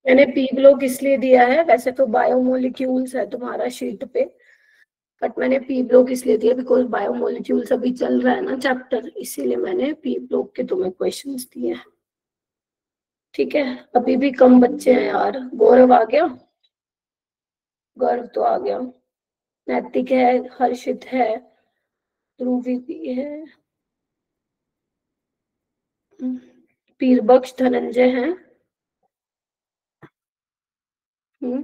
मैंने P block इसलिए दिया है, वैसे तो बायोमोलिक्यूल्स है तुम्हारा शीट पे, बट मैंने पी ब्लॉक इसलिए दिया बिकॉज बायोमोलिक्यूल्स अभी चल रहा है ना चैप्टर, इसीलिए मैंने पी ब्लॉक के तुम्हें क्वेश्चंस दिए हैं। ठीक है, अभी भी कम बच्चे हैं यार। गौरव आ गया? गौरव तो आ गया। नैतिक है, हर्षित है, ध्रुवी भी है, पीरबक्श, धनंजय है। हम्म,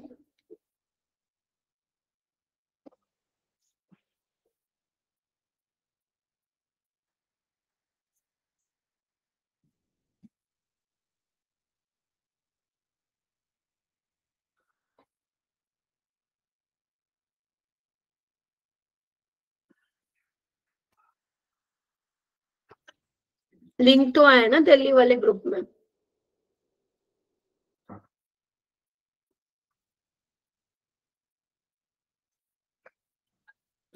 लिंक तो आया ना दिल्ली वाले ग्रुप में।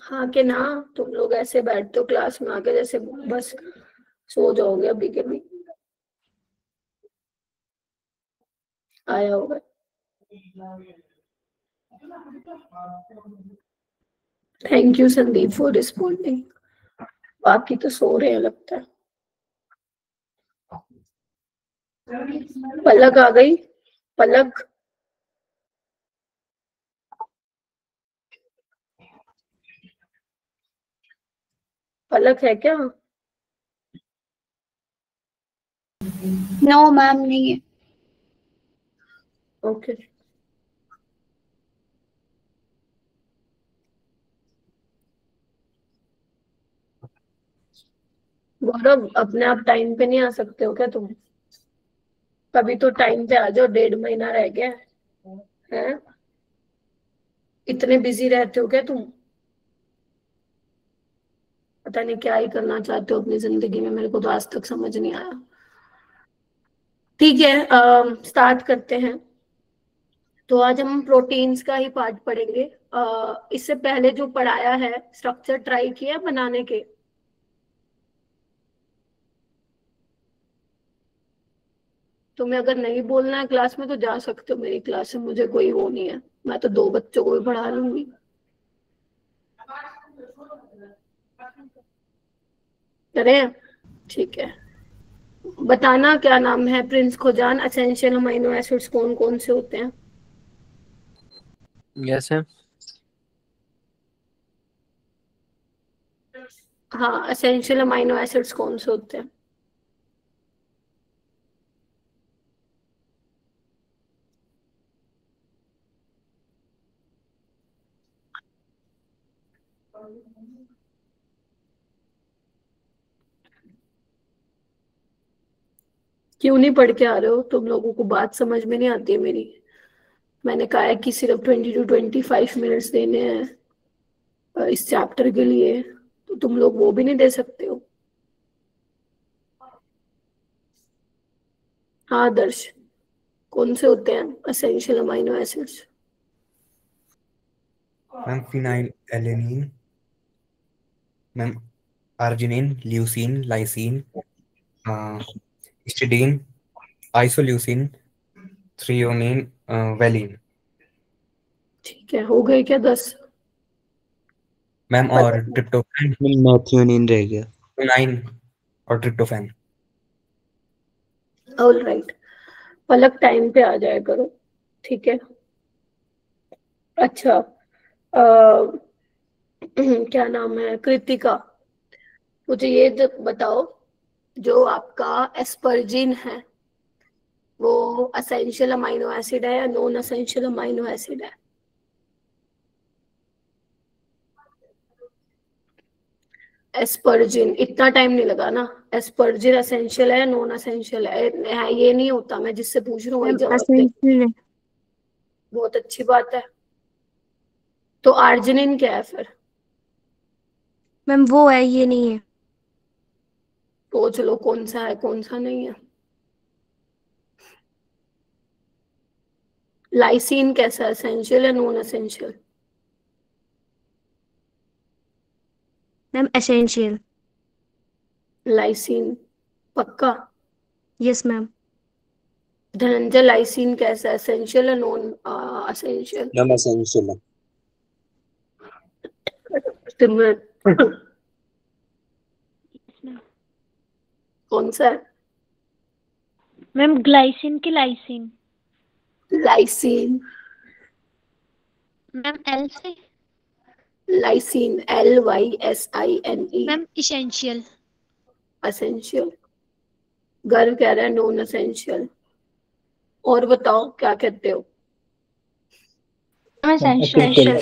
हाँ के ना, तुम लोग ऐसे बैठते हो क्लास में आके जैसे बस सो जाओगे अभी के भी। आया होगा। Thank you Sandeep for responding. बाकी तो सो रहे हैं लगता है। पलक आ गई? पलक, पलक है क्या? नो मैम नहीं है। ओके। गौरव, अपने आप टाइम पे नहीं आ सकते हो क्या तुम? कभी तो टाइम पे आ जाओ, 1.5 महीना रह गया है। इतने बिजी रहते हो क्या तुम? पता नहीं क्या ही करना चाहते हो अपनी जिंदगी में, मेरे को तो आज तक समझ नहीं आया। ठीक है, स्टार्ट करते हैं। तो आज हम प्रोटीन्स का ही पार्ट पढ़ेंगे। इससे पहले जो पढ़ाया है स्ट्रक्चर ट्राई किया है बनाने के? तुम्हें अगर नहीं बोलना है क्लास में तो जा सकते हो मेरी क्लास से, मुझे कोई वो नहीं है, मैं तो 2 बच्चों को भी पढ़ा लूंगी। करें? ठीक है। बताना क्या नाम है प्रिंस खोजान, एसेंशियल अमीनो एसिड्स कौन कौन से होते हैं? यस है। हाँ, एसेंशियल अमीनो एसिड्स कौन से होते हैं? क्यों नहीं पढ़ के आ रहे हो तुम लोगों को? बात समझ में नहीं आती है मेरी? मैंने कहा है कि सिर्फ 20 to 25 मिनट्स देने हैं इस चैप्टर के लिए, तो तुम लोग वो भी नहीं दे सकते हो? हाँ दर्श, कौन से होते हैं essential amino acids? Ma'am phenyl alanine, ma'am arginine, leucine, lysine, histidine, isoleucine, threonine, valine. ठीक है, हो गए क्या 10? मैम और ट्रिप्टोफैन, मैथ्योनिन रह गया। 9 और tryptophan. All right. Palak time पे आ जाया करो, ठीक है? अच्छा, क्या नाम है, कृतिका, मुझे ये बताओ, जो आपका एस्पर्जिन है वो असेंशियल अमीनो एसिड है या नॉन असेंशियल अमीनो एसिड है? एस्पर्जिन, इतना टाइम नहीं लगा ना। एस्पर्जिन असेंशियल है या नॉन असेंशियल है? ये नहीं होता, मैं जिससे पूछ रहा हूँ वही मैम जवाब दे। एसेंशियल है। बहुत अच्छी बात है। तो आर्जिनिन क्या है फिर? मैम वो है, ये नहीं है। सोच लो कौन सा है कौन सा नहीं है। लाइसिन कैसा है, एसेंशियल या non essential? Ma'am essential. Lysine पक्का? Yes ma'am. धनंजय लाइसिन कैसा, एसेंशियल या नॉन एसेंशियल? मैम एसेंशियल है। सिमरन कौन सा है? मैम ग्लाइसिन की लाइसिन। लाइसिन। मैम एल से। Lysine LYSINE। Ma'am essential. Essential. Garv कह रहा है नॉन एसेंशियल। और बताओ क्या कहते हो? Ma'am essential.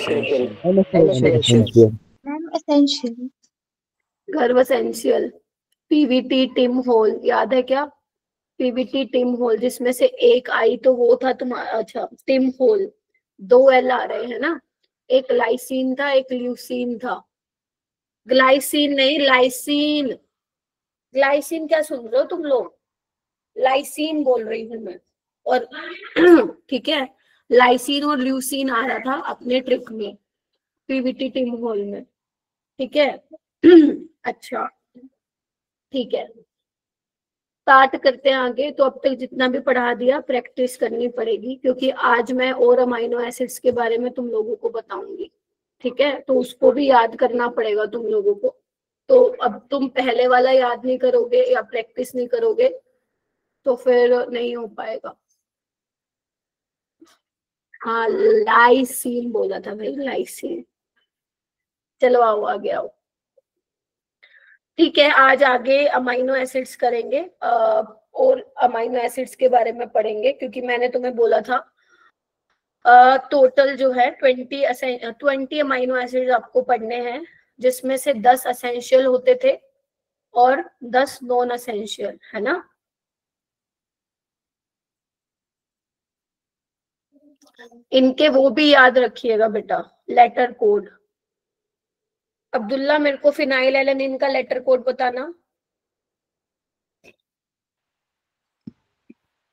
गर्व एसेंशियल। पीवीटी टिम होल याद है क्या? पीवीटी टिम होल जिसमें से एक आई तो वो था तुम्हारा, अच्छा टिम होल। 2 L आ रहे हैं ना, एक लाइसिन था एक ल्यूसीन था। ग्लाइसिन नहीं लाइसिन। ग्लाइसिन क्या सुन रहे हो तुम लोग? लाइसिन बोल रही हूँ मैं। और ठीक है, लाइसिन और ल्यूसीन आ रहा था अपने ट्रिक में, पीवीटी टिम होल में। ठीक है। अच्छा ठीक है, स्टार्ट करते हैं आगे। तो अब तक जितना भी पढ़ा दिया प्रैक्टिस करनी पड़ेगी, क्योंकि आज मैं और अमाइनो एसिड्स के बारे में तुम लोगों को बताऊंगी। ठीक है, तो उसको भी याद करना पड़ेगा तुम लोगों को। तो अब तुम पहले वाला याद नहीं करोगे या प्रैक्टिस नहीं करोगे तो फिर नहीं हो पाएगा। हाँ लाइसिन बोला था भाई, लाइसिन। चलो आओ आगे आओ। ठीक है, आज आगे अमाइनो एसिड्स करेंगे और अमाइनो एसिड्स के बारे में पढ़ेंगे, क्योंकि मैंने तुम्हें बोला था टोटल जो है 20 अमाइनो एसिड्स आपको पढ़ने हैं, जिसमें से 10 असेंशियल होते थे और 10 नॉन असेंशियल, है ना। इनके वो भी याद रखिएगा बेटा, लेटर कोड। अब्दुल्ला मेरे को फिनाइल एलेनिन का लेटर कोड बताना।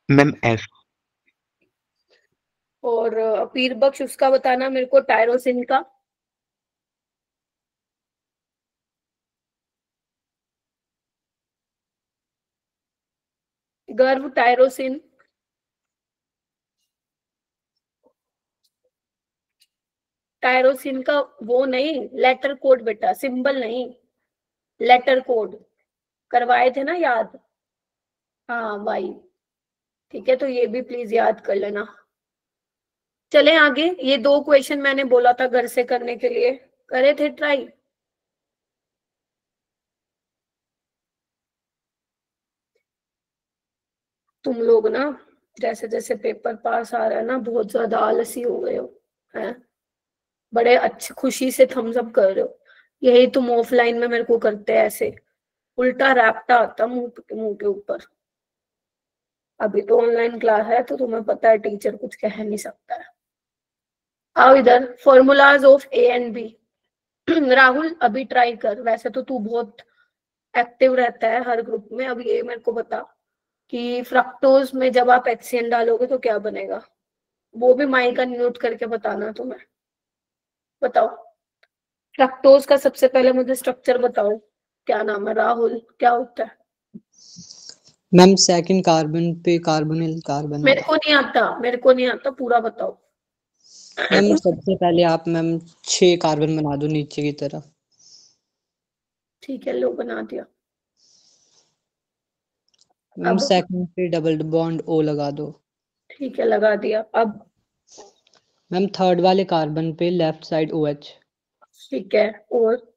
Ma'am F. और पीर बख्श उसका बताना मेरे को, टायरोसिन का। गर्व टायरोसिन। टायरोसिन का वो नहीं, लेटर कोड बेटा, सिंबल नहीं, लेटर कोड करवाए थे ना याद। हाँ भाई, ठीक है, तो ये भी प्लीज याद कर लेना। चले आगे। ये 2 क्वेश्चन मैंने बोला था घर से करने के लिए, करे थे ट्राई? तुम लोग ना जैसे जैसे पेपर पास आ रहा है ना, बहुत ज्यादा आलसी हो गए हो, हैं? बड़े अच्छे खुशी से थम्स अप कर रहे हो। यही तुम ऑफलाइन में मेरे को करते हैं ऐसे, उल्टा रैप्टा आता मुंह के ऊपर। अभी तो ऑनलाइन क्लास है तो तुम्हें पता है टीचर कुछ कह नहीं सकता है। आओ इधर, formulas of A and B. Rahul अभी ट्राई कर, वैसे तो तू बहुत एक्टिव रहता है हर ग्रुप में। अब ये मेरे को बता कि फ्रक्टोज में जब आप HCN डालोगे तो क्या बनेगा, वो भी माइक का नोट करके बताना तुम्हें। बताओ, फ्रक्टोज का सबसे पहले मुझे स्ट्रक्चर बताओ। क्या नाम है राहुल, क्या होता है? मैम सेकंड कार्बन पे कार्बोनिल कार्बन। मेरे को नहीं आता, मेरे को नहीं आता, पूरा बताओ। मैम सबसे पहले आप मैम 6 कार्बन बना दो नीचे की तरफ। ठीक है, लो बना दिया। मैम अब सेकंड पे डबल बॉन्ड O लगा दो। ठीक है, लगा दिया। अब मैम थर्ड वाले कार्बन पे लेफ्ट साइड OH। ठीक है, और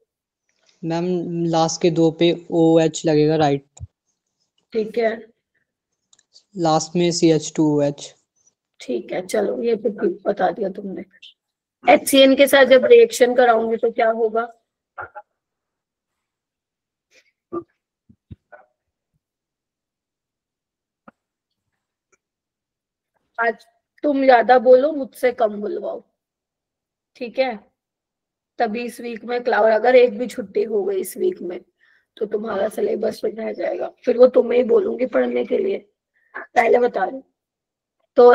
मैम लास्ट के 2 पे OH लगेगा राइट। ठीक है, लास्ट में CH2OH। ठीक है, चलो ये तो ठीक बता दिया तुमने। HCN के साथ जब रिएक्शन कराऊंगी तो क्या होगा? आज तुम ज्यादा बोलो, मुझसे कम बुलवाओ, ठीक है। तभी इस वीक में क्लाउड, अगर एक भी छुट्टी हो गई इस वीक में तो तुम्हारा सिलेबस रह जाएगा, फिर वो तुम्हें ही बोलूंगी पढ़ने के लिए, पहले बता रही। तो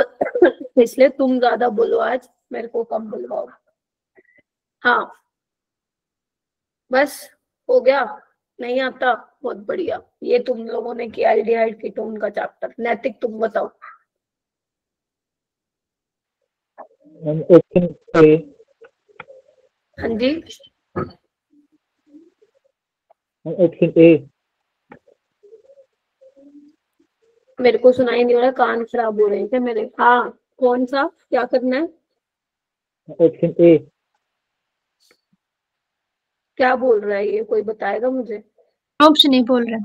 इसलिए तुम ज्यादा बोलो आज, मेरे को कम बुलवाओ। हाँ बस, हो गया। नहीं आता, बहुत बढ़िया। ये तुम लोगों ने किया एल्डिहाइड कीटोन का चैप्टर। नैतिक तुम बताओ। Ma'am option A. हाँ जी, मैम ऑप्शन ए। मेरे को सुनाई नहीं हो रहा, कान खराब हो रहे थे मेरे। हाँ, कौन सा, क्या करना है, ऑप्शन ए। क्या बोल रहा है ये, कोई बताएगा मुझे? ऑप्शन ही बोल रहा है।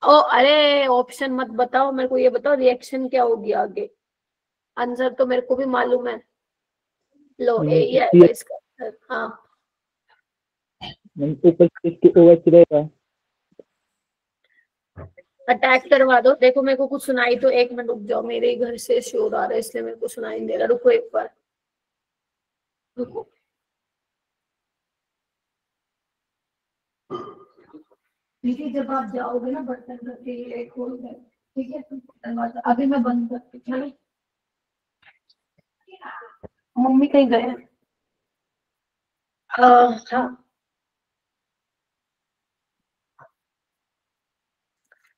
ओ अरे, ऑप्शन मत बताओ मेरे को, ये बताओ रिएक्शन क्या होगी आगे। आंसर तो मेरे को भी मालूम है। लो, ए ही आएगा इसका आंसर। हाँ, मैम ऊपर से इसके OH रहेगा। अटैक करवा दो। देखो मेरे को कुछ सुनाई, तो एक मिनट रुक जाओ, मेरे ही घर से शोर आ रहा है इसलिए मेरे को सुनाई नहीं दे रहा। रुको एक बार, रुको। दीदी जब आप जाओगे ना बर्तन करके ये खोल कर, ठीक है, दरवाजा अभी मैं बंद करती हूँ। मम्मी कहीं गए हैं? हाँ,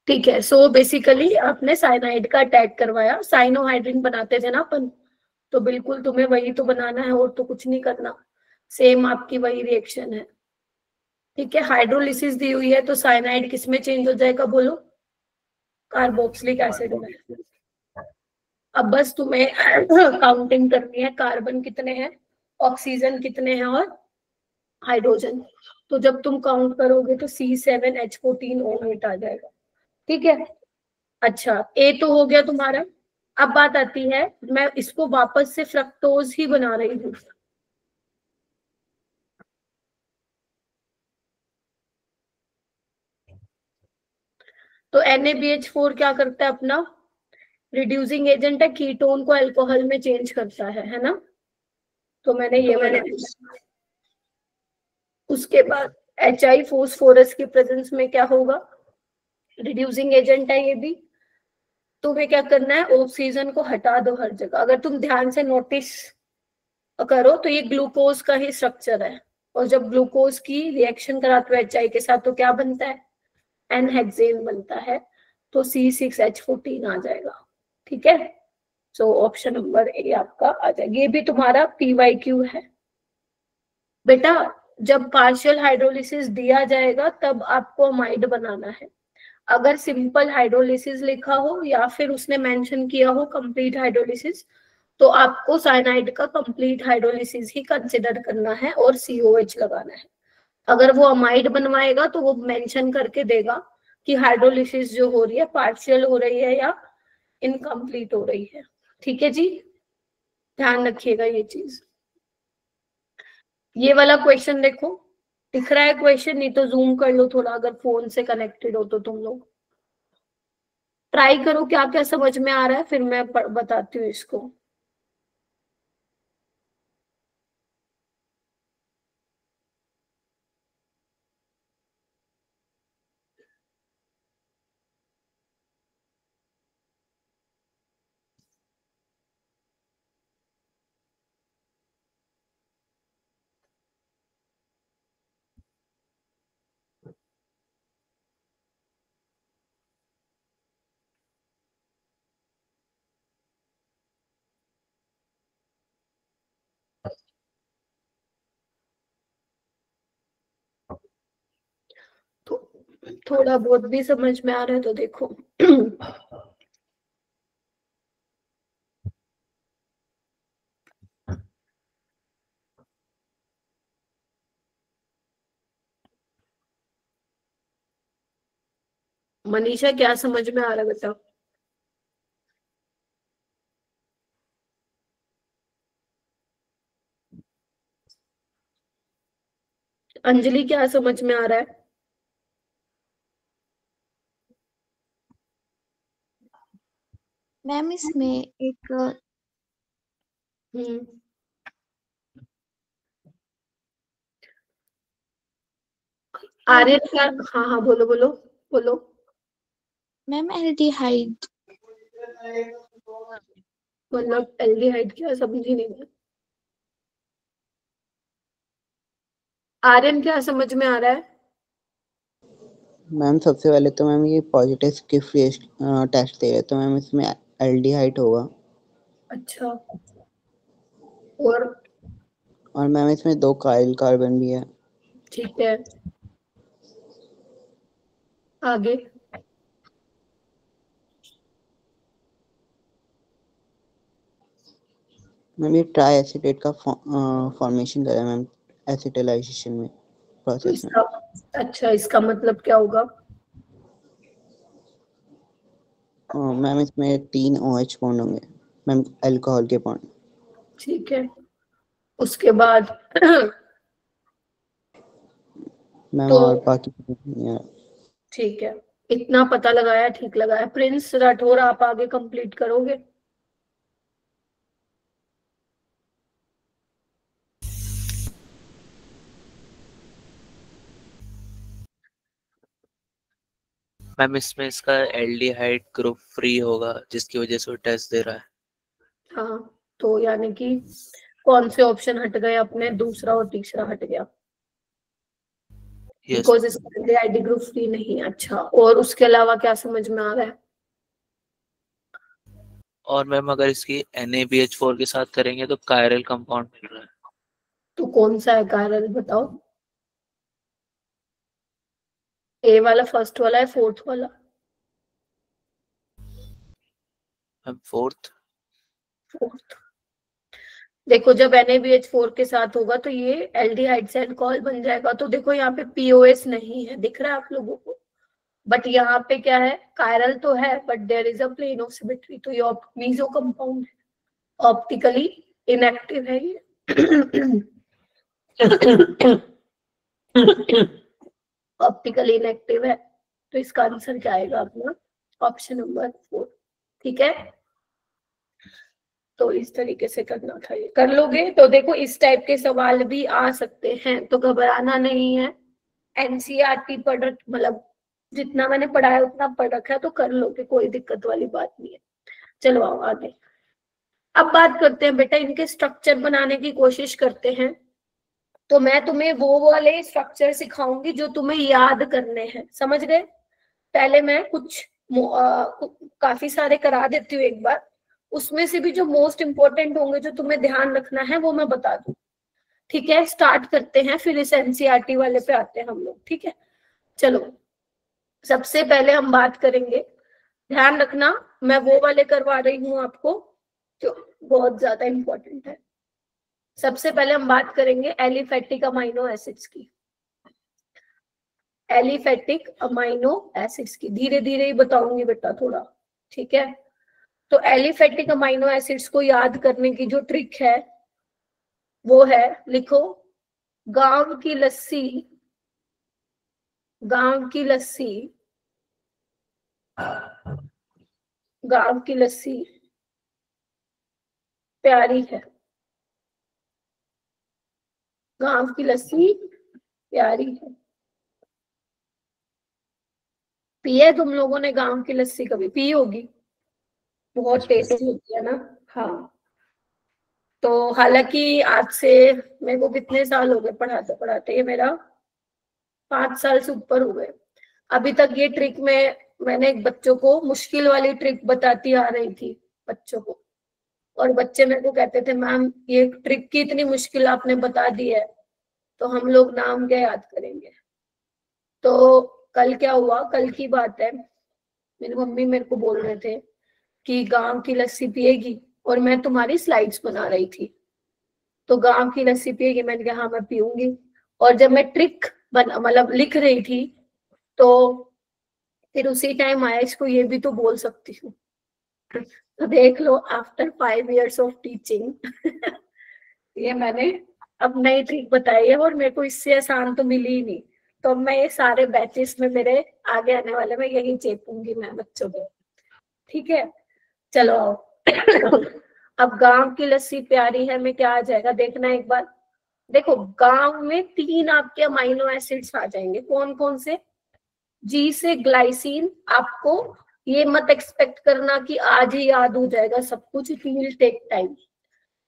ठीक है। सो बेसिकली आपने साइनाइड का अटैक करवाया, साइनोहाइड्रिन बनाते थे ना अपन, तो बिल्कुल तुम्हें वही तो बनाना है और तो कुछ नहीं करना। सेम आपकी वही रिएक्शन है, ठीक है। हाइड्रोलिसिस दी हुई है तो साइनाइड किस में चेंज हो जाएगा बोलो? कार्बोक्सिलिक एसिड में। अब बस तुम्हें काउंटिंग करनी है, कार्बन कितने हैं, ऑक्सीजन कितने हैं और हाइड्रोजन। तो जब तुम काउंट करोगे तो C7H14O8 आ जाएगा, ठीक है। अच्छा, ए तो हो गया तुम्हारा। अब बात आती है, मैं इसको वापस से फ्रक्टोज ही बना रही हूँ। तो NaBH4 क्या करता है अपना? रिड्यूसिंग एजेंट है, कीटोन को अल्कोहल में चेंज करता है ना। तो मैंने ये बनाया। उसके बाद HI फोस्फोरस की प्रेजेंस में क्या होगा? रिड्यूसिंग एजेंट है ये भी। तुम्हें क्या करना है, ऑक्सीजन को हटा दो हर जगह। अगर तुम ध्यान से नोटिस करो तो ये ग्लूकोज का ही स्ट्रक्चर है, और जब ग्लूकोज की रिएक्शन कराते हो HI के साथ तो क्या बनता है? N-हेक्सेन बनता है। तो C6H14 आ जाएगा, ठीक है। सो ऑप्शन नंबर ए आपका आ जाएगा। ये भी तुम्हारा PYQ है बेटा। जब पार्शियल हाइड्रोलिसिस दिया जाएगा तब आपको अमाइड बनाना है। अगर सिंपल हाइड्रोलिसिस लिखा हो या फिर उसने मेंशन किया हो कंप्लीट हाइड्रोलिसिस, तो आपको साइनाइड का कंप्लीट हाइड्रोलिसिस ही कंसिडर करना है और COH लगाना है। अगर वो अमाइड बनवाएगा तो वो मेंशन करके देगा कि हाइड्रोलिसिस जो हो रही है पार्शियल हो रही है या इनकम्प्लीट हो रही है, ठीक है जी। ध्यान रखिएगा ये चीज। ये वाला क्वेश्चन देखो, दिख रहा है क्वेश्चन? नहीं तो जूम कर लो थोड़ा, अगर फोन से कनेक्टेड हो तो तुम लोग ट्राई करो क्या क्या समझ में आ रहा है, फिर मैं बताती हूँ इसको। तो थोड़ा बहुत भी समझ में आ रहा है तो देखो। मनीषा क्या समझ में आ रहा है बेटा? अंजलि क्या समझ में आ रहा है? मैम इसमें एक हम्म, आर्यन क्या? हाँ हाँ, बोलो बोलो बोलो। Ma'am aldehyde. मतलब एल्डिहाइड क्या, समझी नहीं मैं। आर्यन क्या समझ में आ रहा है? मैम सबसे पहले तो मैम ये पॉजिटिव की फ्री टेस्ट दे रहे तो मैम इसमें एल्डिहाइड होगा। अच्छा, और मैम इसमें 2 काइल कार्बन भी है। ठीक है, आगे। मैम ये ट्राई एसीटेट का फॉर्मेशन करा है मैम एसिटाइलाइजेशन में प्रोसेस में। अच्छा, इसका मतलब क्या होगा? मैम इसमें 3 OH बॉन्ड होंगे मैम, अल्कोहल के बॉन्ड। ठीक है, उसके बाद मैम तो और बाकी ठीक है, इतना पता लगाया, ठीक लगाया। प्रिंस राठौर, आप आगे कंप्लीट करोगे? मैम इसमें इसका एल्डिहाइड ग्रुप फ्री होगा जिसकी वजह से वो टेस्ट दे रहा है। हाँ, तो यानी कि कौन से ऑप्शन हट गए अपने? दूसरा और तीसरा हट गया, बिकॉज इसका एल्डिहाइड ग्रुप फ्री नहीं। अच्छा, और उसके अलावा क्या समझ में आ रहा है? और मैम अगर इसकी NaBH4 के साथ करेंगे तो कायरल कंपाउंड मिल रहा है। तो कौन सा है कायरल, बताओ? ए वाला फर्स्ट वाला है, फोर्थ वाला? Ma'am fourth. देखो, जब NaBH4 के साथ होगा तो ये एल्डिहाइड से अल्कोहल बन जाएगा। तो देखो यहाँ पे POS नहीं है, दिख रहा है आप लोगों को? बट यहाँ पे क्या है? कायरल तो है, but there is a plane of symmetry, तो ये मीजो कंपाउंड है, ऑप्टिकली इनएक्टिव है ये। ऑप्टिकली इनएक्टिव है, तो इसका आंसर क्या आएगा अपना? Option number 4। ठीक है, तो इस तरीके से करना था, ये कर लोगे तो देखो इस टाइप के सवाल भी आ सकते हैं, तो घबराना नहीं है। NCERT पढ़, मतलब जितना मैंने पढ़ाया उतना पढ़ रखा है, तो कर लोगे, कोई दिक्कत वाली बात नहीं है। चलो आओ आगे। अब बात करते हैं बेटा, इनके स्ट्रक्चर बनाने की कोशिश करते हैं। तो मैं तुम्हें वो वाले स्ट्रक्चर सिखाऊंगी जो तुम्हें याद करने हैं, समझ गए? पहले मैं कुछ काफी सारे करा देती हूँ एक बार, उसमें से भी जो मोस्ट इंपॉर्टेंट होंगे, जो तुम्हें ध्यान रखना है, वो मैं बता दूं। ठीक है, स्टार्ट करते हैं, फिर इस NCERT वाले पे आते हैं हम लोग। ठीक है, चलो सबसे पहले हम बात करेंगे, ध्यान रखना मैं वो वाले करवा रही हूँ आपको जो बहुत ज्यादा इंपॉर्टेंट है। सबसे पहले हम बात करेंगे एलिफेटिक अमाइनो एसिड्स की। एलिफेटिक अमाइनो एसिड्स की धीरे धीरे ही बताऊंगी बेटा थोड़ा, ठीक है? तो एलिफेटिक अमाइनो एसिड्स को याद करने की जो ट्रिक है वो है, लिखो, गांव की लस्सी, गांव की लस्सी, गांव की लस्सी प्यारी है, गांव की लस्सी प्यारी है। पी है तुम लोगों ने गांव की लस्सी? कभी पी होगी, बहुत टेस्टी होती है ना? हाँ, तो हालांकि आज से मेरे को कितने साल हो गए पढ़ाते पढ़ाते, ये मेरा 5 साल से ऊपर हो गए। अभी तक ये ट्रिक में मैंने बच्चों को मुश्किल वाली ट्रिक बताती आ रही थी बच्चों को, और बच्चे मेरे को कहते थे मैम ये ट्रिक की इतनी मुश्किल आपने बता दी है, तो हम लोग नाम क्या याद करेंगे? तो कल क्या हुआ, कल की बात है, मेरी मम्मी मेरे को बोल रहे थे कि गांव की लस्सी पिएगी, और मैं तुम्हारी स्लाइड्स बना रही थी, तो गांव की लस्सी पिएगी, मैंने कहा हाँ मैं पीऊंगी। और जब मैं ट्रिक मतलब लिख रही थी, तो फिर उसी टाइम आया इसको ये भी तो बोल सकती हूँ। तो देख लो, आफ्टर 5 years ऑफ टीचिंग ये मैंने अब नई ट्रिक बताई है, और मेरे को इससे आसान तो मिली ही नहीं। तो मैं ये सारे बैचेस में मेरे आगे आने वाले में यही चेपूंगी मैं बच्चों को, ठीक है? चलो आओ। अब गांव की लस्सी प्यारी है में क्या आ जाएगा देखना एक बार। देखो, गांव में 3 आपके अमाइनो एसिड्स आ जाएंगे, कौन कौन से? G से ग्लाइसिन। आपको ये मत एक्सपेक्ट करना कि आज ही याद हो जाएगा सब कुछ, it will take time,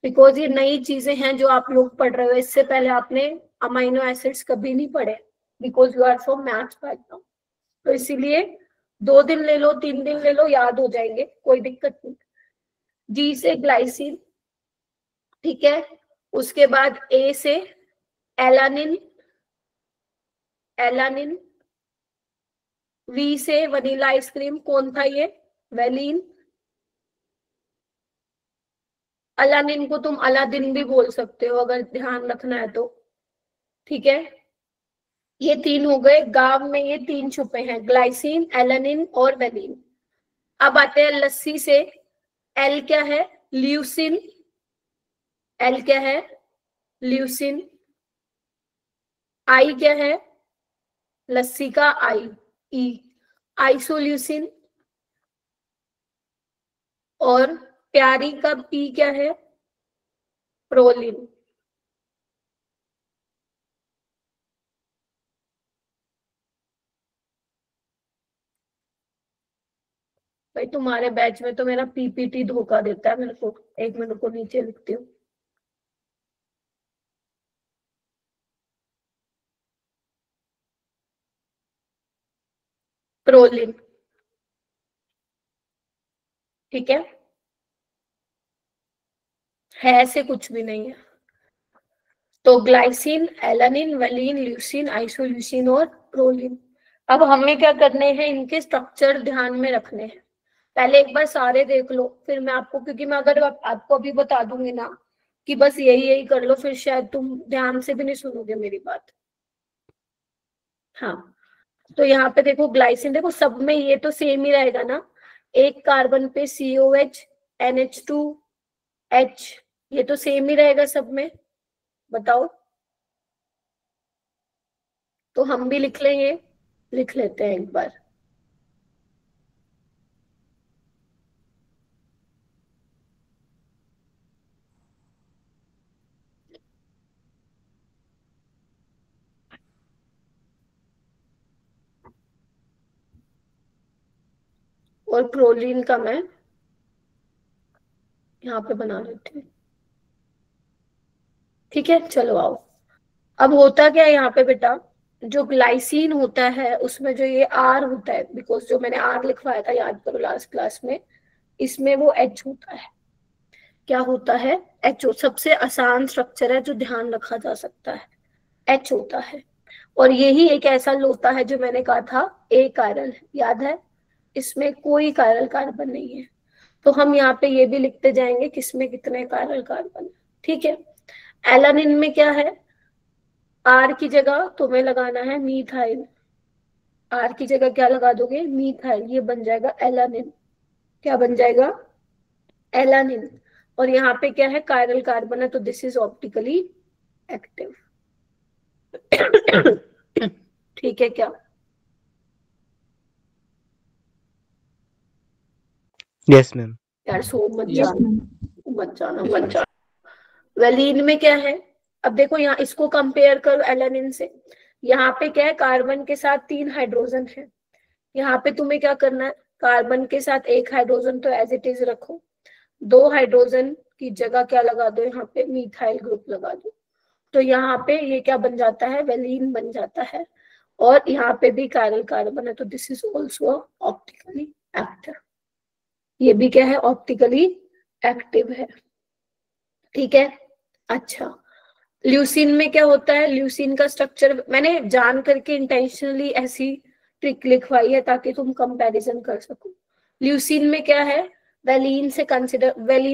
because ये नई चीजें हैं जो आप लोग पढ़ रहे हो। इससे पहले आपने अमाइनो एसिड्स कभी नहीं पढ़े, because you are from maths background. तो इसीलिए 2 दिन ले लो, 3 दिन ले लो, याद हो जाएंगे, कोई दिक्कत नहीं। G से ग्लाइसिन, ठीक है। उसके बाद ए से एलानिन, एलानिन। वी से वनीला आइसक्रीम, कौन था ये? वेलिन। अलानिन को तुम अलादीन भी बोल सकते हो अगर ध्यान रखना है तो, ठीक है। ये तीन हो गए, गाव में ये तीन छुपे हैं, ग्लाइसिन, एलानिन और वेलिन। अब आते हैं लस्सी से। एल क्या है? ल्यूसिन। एल क्या है? ल्यूसिन। आई क्या है? लस्सी का आई, ई, आइसोल्यूसिन। और प्यारी का पी क्या है? प्रोलिन। भाई तुम्हारे बैच में तो मेरा पीपीटी धोखा देता है मेरे को। एक मिनट को नीचे लिखती हूँ। प्रोलिन, ठीक है ऐसे कुछ भी नहीं है। तो glycine, alanine, valine, leucine, isoleucine और प्रोलिन। अब हमें क्या करने हैं? इनके स्ट्रक्चर ध्यान में रखने हैं। पहले एक बार सारे देख लो, फिर मैं आपको, क्योंकि मैं अगर आपको अभी बता दूंगी ना कि बस यही यही कर लो, फिर शायद तुम ध्यान से भी नहीं सुनोगे मेरी बात। हाँ, तो यहाँ पे देखो ग्लाइसिन, देखो सब में ये तो सेम ही रहेगा ना, एक कार्बन पे COH, NH2H, ये तो सेम ही रहेगा सब में, बताओ। तो हम भी लिख लेंगे, लिख लेते हैं एक बार। और प्रोलिन का मैं यहाँ पे बना लेती हूँ, ठीक है। चलो आओ। अब होता क्या है यहाँ पे बेटा, जो ग्लाइसिन होता है उसमें जो ये R होता है, बिकॉज जो मैंने R लिखवाया था याद करो लास्ट क्लास में, इसमें वो H होता है। क्या होता है? H। सबसे आसान स्ट्रक्चर है जो ध्यान रखा जा सकता है, H होता है। और यही एक ऐसा लोता है जो मैंने कहा था A कायरल, याद है? इसमें कोई कायरल कार्बन नहीं है। तो हम यहाँ पे ये भी लिखते जाएंगे किसमें कितने कायरल कार्बन है, ठीक है। एलानिन में क्या है? R की जगह तुम्हें लगाना है मीथाइल। R की जगह क्या लगा दोगे? मीथाइल, ये बन जाएगा एलानिन। क्या बन जाएगा? एलानिन। और यहाँ पे क्या है? कायरल कार्बन है, तो दिस इज ऑप्टिकली एक्टिव। ठीक है क्या? Yes ma'am. यार सो मत जाना, मत जाना, मत जाना। वेलिन में क्या है? अब देखो यहाँ इसको कंपेयर करो एलानिन से। यहाँ पे क्या है? कार्बन के साथ 3 हाइड्रोजन है। यहाँ पे तुम्हें क्या करना है? कार्बन के साथ 1 हाइड्रोजन तो एज इट इज रखो, 2 हाइड्रोजन की जगह क्या लगा दो? यहाँ पे मिथाइल ग्रुप लगा दो। तो यहाँ पे ये क्या बन जाता है? वेलिन बन जाता है। और यहाँ पे भी कायरल कार्बन है, तो this is also optically active. ये भी क्या है? ऑप्टिकली एक्टिव है, ठीक है। अच्छा, ल्यूसिन में क्या होता है? ल्यूसिन का स्ट्रक्चर मैंने जान करके इंटेंशनली ऐसी ट्रिक लिखवाई है ताकि तुम कंपैरिजन कर सको। ल्यूसिन में क्या है? वेलिन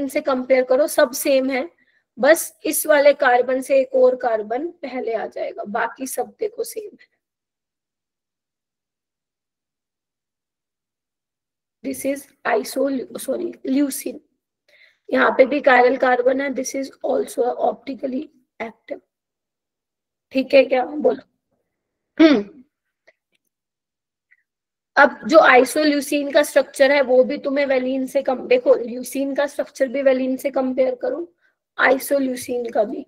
से कंपेयर करो, सब सेम है, बस इस वाले कार्बन से एक और कार्बन पहले आ जाएगा, बाकी सब देखो सेम है। This is leucine. यहाँ पे भी कायरल कार्बन है, this is also optically active, ठीक है क्या? बोलो। अब जो आइसोल्यूसिन का स्ट्रक्चर है वो भी तुम्हें वेलिन से कम, देखो ल्यूसिन का स्ट्रक्चर भी वेलिन से कंपेयर करो, आइसोल्यूसिन का भी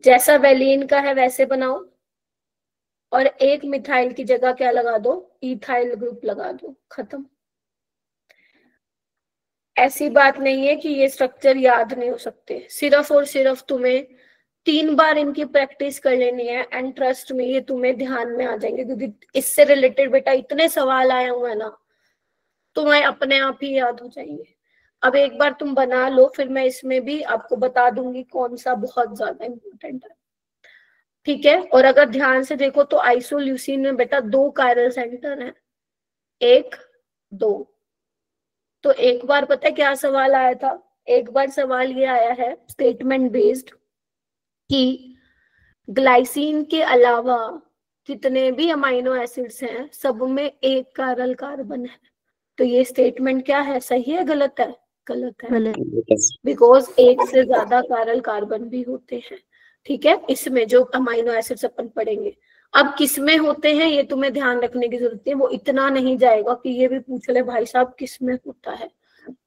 जैसा वेलिन का है वैसे बनाओ, और एक मिथाइल की जगह क्या लगा दो? इथाइल ग्रुप लगा दो, खत्म। ऐसी बात नहीं है कि ये स्ट्रक्चर याद नहीं हो सकते, सिर्फ और सिर्फ तुम्हें 3 बार इनकी प्रैक्टिस कर लेनी है, एंड ट्रस्ट में ये तुम्हें ध्यान में आ जाएंगे, क्योंकि इससे रिलेटेड बेटा इतने सवाल आए हुए हैं ना, तुम्हें अपने आप ही याद हो जाएंगे। अब एक बार तुम बना लो, फिर मैं इसमें भी आपको बता दूंगी कौन सा बहुत ज्यादा इम्पोर्टेंट है, ठीक है। और अगर ध्यान से देखो तो आइसोल्यूसिन में बेटा 2 कायरल सेंटर हैं, 1 2। तो एक बार पता है क्या सवाल आया था, एक बार सवाल ये आया है स्टेटमेंट बेस्ड कि ग्लाइसिन के अलावा जितने भी अमाइनो एसिड्स हैं सब में एक कायरल कार्बन है। तो ये स्टेटमेंट क्या है, सही है गलत है? गलत है, बिकॉज एक से ज्यादा कायरल कार्बन भी होते हैं, ठीक है। इसमें जो अमाइनो एसिड्स अपन पढ़ेंगे, अब किसमें होते हैं ये तुम्हें ध्यान रखने की जरूरत है। वो इतना नहीं जाएगा कि ये भी पूछ ले भाई साहब किसमें होता है।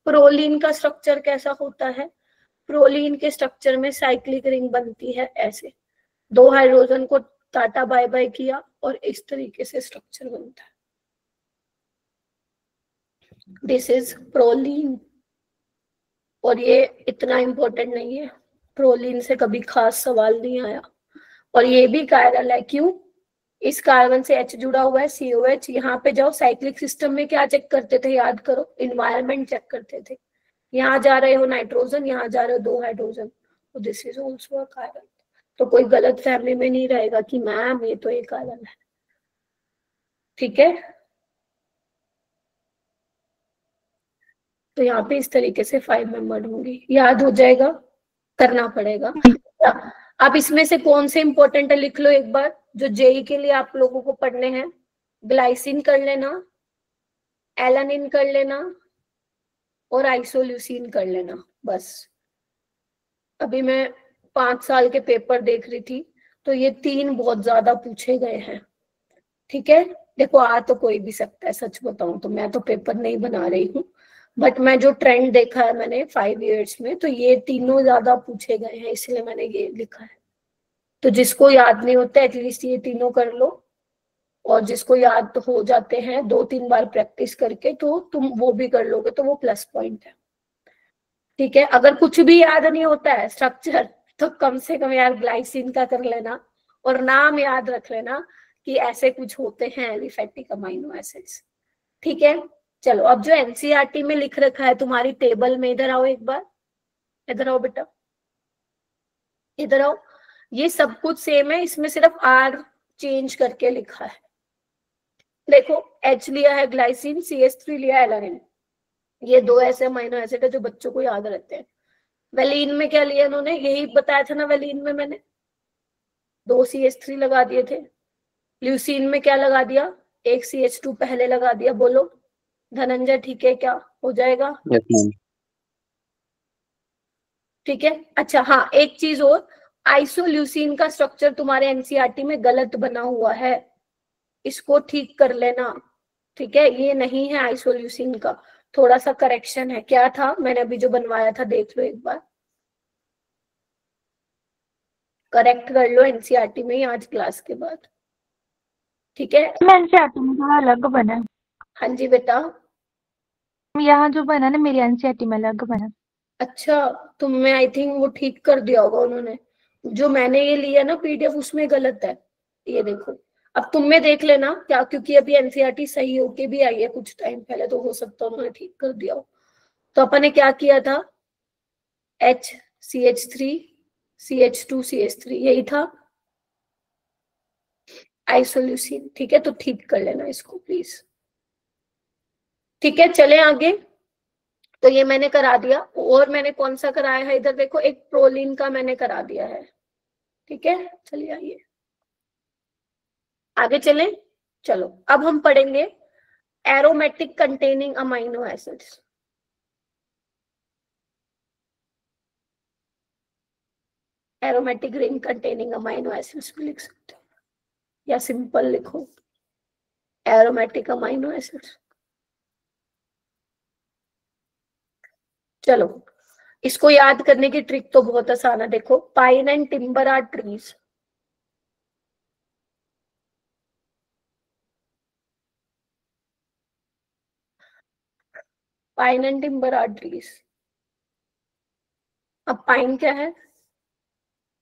प्रोलीन का स्ट्रक्चर कैसा होता है, प्रोलीन के स्ट्रक्चर में साइक्लिक रिंग बनती है ऐसे, 2 हाइड्रोजन को टाटा बाय बाय किया और इस तरीके से स्ट्रक्चर बनता है, दिस इज प्रोलीन। और ये इतना इंपॉर्टेंट नहीं है, प्रोलीन से कभी खास सवाल नहीं आया। और ये भी कायरल है, क्यों? इस कार्बन से H जुड़ा हुआ है, COH। यहाँ पे जाओ, साइक्लिक सिस्टम में क्या चेक करते थे, याद करो, इन्वायरमेंट चेक करते थे। यहाँ जा रहे हो नाइट्रोजन, यहाँ जा रहे हो 2 हाइड्रोजन, तो this is also a chiral. तो कोई गलत फहमी में नहीं रहेगा कि मैम ये तो एक कायरल है, ठीक है। तो यहाँ पे इस तरीके से 5 मेंबर्ड होंगी, याद हो जाएगा, करना पड़ेगा। अब इसमें से कौन से इंपॉर्टेंट है लिख लो एक बार, जो जेई के लिए आप लोगों को पढ़ने हैं। ग्लाइसिन कर लेना, एलानिन कर लेना और आइसोल्यूसिन कर लेना, बस। अभी मैं 5 साल के पेपर देख रही थी, तो ये 3 बहुत ज्यादा पूछे गए हैं, ठीक है। देखो आ तो कोई भी सकता है, सच बताऊं तो मैं तो पेपर नहीं बना रही हूँ, बट मैं जो ट्रेंड देखा है मैंने 5 इयर्स में, तो ये तीनों ज्यादा पूछे गए हैं, इसलिए मैंने ये लिखा है। तो जिसको याद नहीं होता एटलीस्ट ये तीनों कर लो, और जिसको याद तो हो जाते हैं 2-3 बार प्रैक्टिस करके, तो तुम वो भी कर लोगे, तो वो प्लस पॉइंट है, ठीक है। अगर कुछ भी याद नहीं होता है स्ट्रक्चर, तो कम से कम यार ग्लाइसिन का कर लेना, और नाम याद रख लेना कि ऐसे कुछ होते हैं एलिफेटिक अमाइनो एसिड्स, ठीक है। चलो, अब जो एनसीईआरटी में लिख रखा है तुम्हारी टेबल में, इधर आओ एक बार, इधर आओ बेटा, इधर आओ। ये सब कुछ सेम है, इसमें सिर्फ आर चेंज करके लिखा है। देखो H लिया है ग्लाइसिन, CH3 लिया है एलानिन, ये 2 ऐसे अमाइनो एसिड है जो बच्चों को याद रहते हैं। वेलिन में क्या लिया इन्होंने, यही बताया था ना, वेलिन में मैंने 2 CH3 लगा दिए थे। ल्यूसीन में क्या लगा दिया, 1 CH2 पहले लगा दिया। बोलो धनंजय, ठीक है, क्या हो जाएगा? ठीक है। अच्छा हाँ, एक चीज और, आइसोल्यूसिन का स्ट्रक्चर तुम्हारे एनसीईआरटी में गलत बना हुआ है, इसको ठीक कर लेना, ठीक है। ये नहीं है आइसोल्यूसिन का, थोड़ा सा करेक्शन है। क्या था, मैंने अभी जो बनवाया था देख लो एक बार, करेक्ट कर लो एनसीईआरटी में ही आज क्लास के बाद, ठीक है। एनसीईआरटी में थोड़ा अलग बना है। हाँ जी बेटा, यहाँ जो बना ना मेरी एनसीईआरटी में अलग बना। अच्छा, तुमने आई थिंक वो ठीक कर दिया होगा उन्होंने। जो मैंने ये लिया ना पीडीएफ, उसमें गलत है, ये देखो। अब तुम में देख लेना क्या, क्योंकि अभी एनसीईआरटी सही होके भी आई है कुछ टाइम पहले, तो हो सकता है उन्होंने ठीक कर दिया हो। तो अपन ने क्या किया था, H CH3 CH2 CH3, यही था आइसोल्यूसिन, ठीक है। तो ठीक कर लेना इसको प्लीज, ठीक है। चले आगे। तो ये मैंने करा दिया, और मैंने कौन सा कराया है, इधर देखो, एक प्रोलीन का मैंने करा दिया है, ठीक है। चलिए आइए आगे चलें। चलो अब हम पढ़ेंगे aromatic containing amino acids. Aromatic ring containing amino acids भी लिख सकते हो, या सिंपल लिखो एरोमेटिक अमाइनो एसिड्स। चलो, इसको याद करने की ट्रिक तो बहुत आसान है। देखो, pine and timber are trees, pine and timber are trees. अब पाइन क्या है,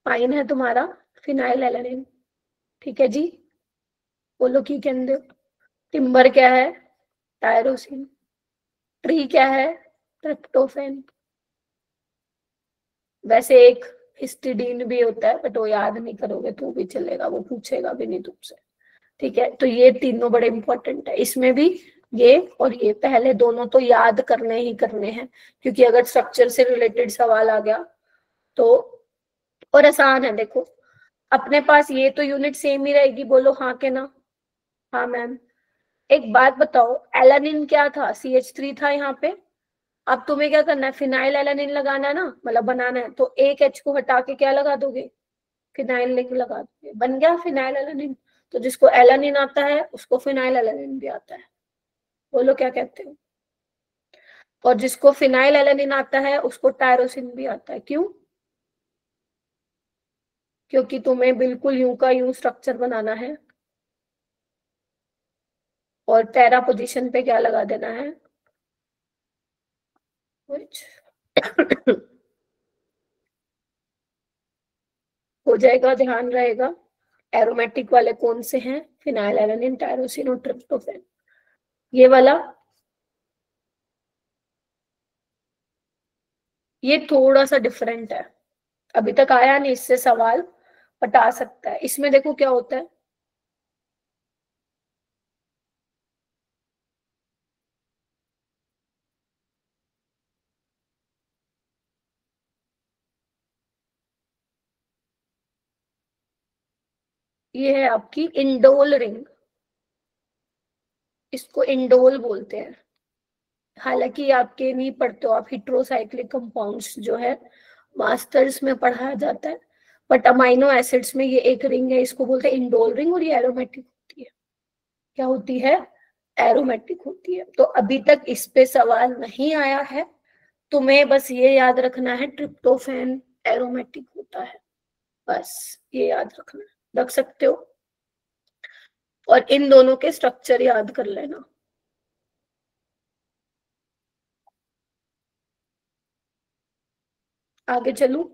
पाइन है तुम्हारा फिनाइल एलानिन, ठीक है जी, बोलो की कहते हो। टिम्बर क्या है, टायरोसिन। ट्री क्या है, ट्रिप्टोफैन। वैसे एक हिस्टिडीन भी होता है, बट वो याद नहीं करोगे तो भी चलेगा, वो पूछेगा भी नहीं तुमसे। ठीक है, तो ये तीनों बड़े इंपॉर्टेंट है। इसमें भी ये और ये पहले दोनों तो याद करने ही करने हैं, क्योंकि अगर स्ट्रक्चर से रिलेटेड सवाल आ गया तो, और आसान है। देखो अपने पास ये तो यूनिट सेम ही रहेगी, बोलो हाँ के ना? हाँ मैम। एक बात बताओ, एलानिन क्या था? CH3 था यहाँ पे। अब तुम्हें क्या करना है, फिनाइल एलानिन लगाना है ना, मतलब बनाना है, तो एक H को हटा के क्या लगा दोगे? फिनाइल लिंक लगा दोगे, बन गया फिनाइल एलानिन। तो जिसको एलानिन आता है उसको फिनाइल एलानिन भी आता है। बोलो क्या कहते हो? और जिसको फिनाइल एलानिन आता है उसको टायरोसिन भी आता है। क्यों? क्योंकि तुम्हें बिल्कुल यूं का यूं स्ट्रक्चर बनाना है, और पैरा पोजीशन पे क्या लगा देना है? हो जाएगा, ध्यान रहेगा। एरोमेटिक वाले कौन से हैं? फिनाइल एलानिन, टायरोसिन और ट्रिप्टोफैन। ये वाला, ये थोड़ा सा डिफरेंट है, अभी तक आया नहीं, इससे सवाल पटा सकता है। इसमें देखो क्या होता है, ये है आपकी इंडोल रिंग, इसको इंडोल बोलते हैं। हालांकि आपके नहीं पढ़ते हो आप, हेट्रोसाइक्लिक कंपाउंड्स जो है मास्टर्स में पढ़ाया जाता है, बट अमाइनो एसिड्स में ये एक रिंग है, इसको बोलते हैं इंडोल रिंग, और ये एरोमेटिक होती है। क्या होती है? एरोमेटिक होती है। तो अभी तक इस पे सवाल नहीं आया है, तुम्हें बस ये याद रखना है ट्रिप्टोफैन एरोमेटिक होता है, बस ये याद रखना है। रख सकते हो, और इन दोनों के स्ट्रक्चर याद कर लेना। आगे चलूं?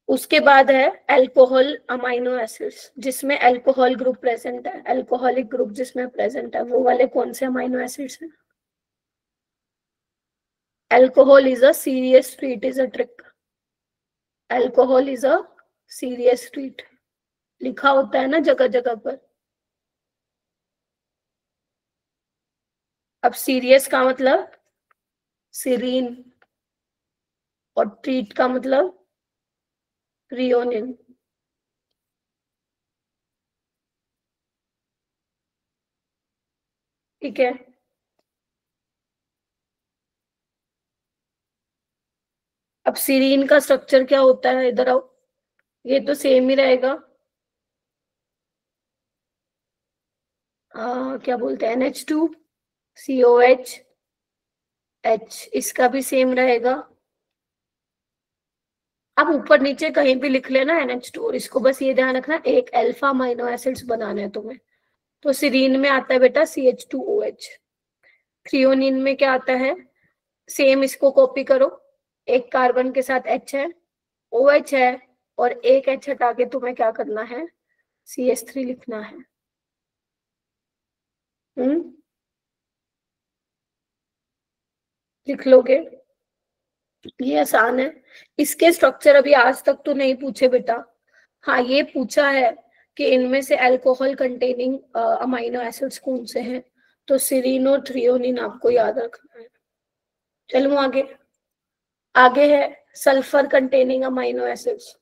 उसके बाद है अल्कोहल अमाइनो एसिड्स, जिसमें अल्कोहल ग्रुप प्रेजेंट है, अल्कोहलिक ग्रुप जिसमें प्रेजेंट है, वो वाले कौन से अमाइनो एसिड्स हैं? Alcohol is a serious treat, is a trick. Alcohol is a serious treat, लिखा होता है ना जगह जगह पर। अब सीरियस का मतलब सीरीन, और ट्रीट का मतलब रियोनिन। ठीक है, अब सीरीन का स्ट्रक्चर क्या होता है, इधर आओ, ये तो सेम ही रहेगा। क्या बोलते हैं, NH2 COH H, इसका भी सेम रहेगा। अब ऊपर नीचे कहीं भी लिख लेना NH2, और इसको बस ये ध्यान रखना एक अल्फा अमाइनो एसिड्स बनाने हैं तुम्हें। तो सीरीन में आता है बेटा CH2OH। थ्रियोनिन में क्या आता है? सेम, इसको कॉपी करो, एक कार्बन के साथ H है, OH है, और एक H हटा के तुम्हें क्या करना है? CH3 लिखना है। लिख लोगे? ये आसान है। इसके स्ट्रक्चर अभी आज तक तो नहीं पूछे बेटा। हाँ ये पूछा है कि इनमें से अल्कोहल कंटेनिंग अमाइनो एसिड्स कौन से हैं, तो सीरीन और थ्रियोनिन आपको याद रखना है। चलो आगे, आगे है सल्फर कंटेनिंग अमाइनो एसिड्स।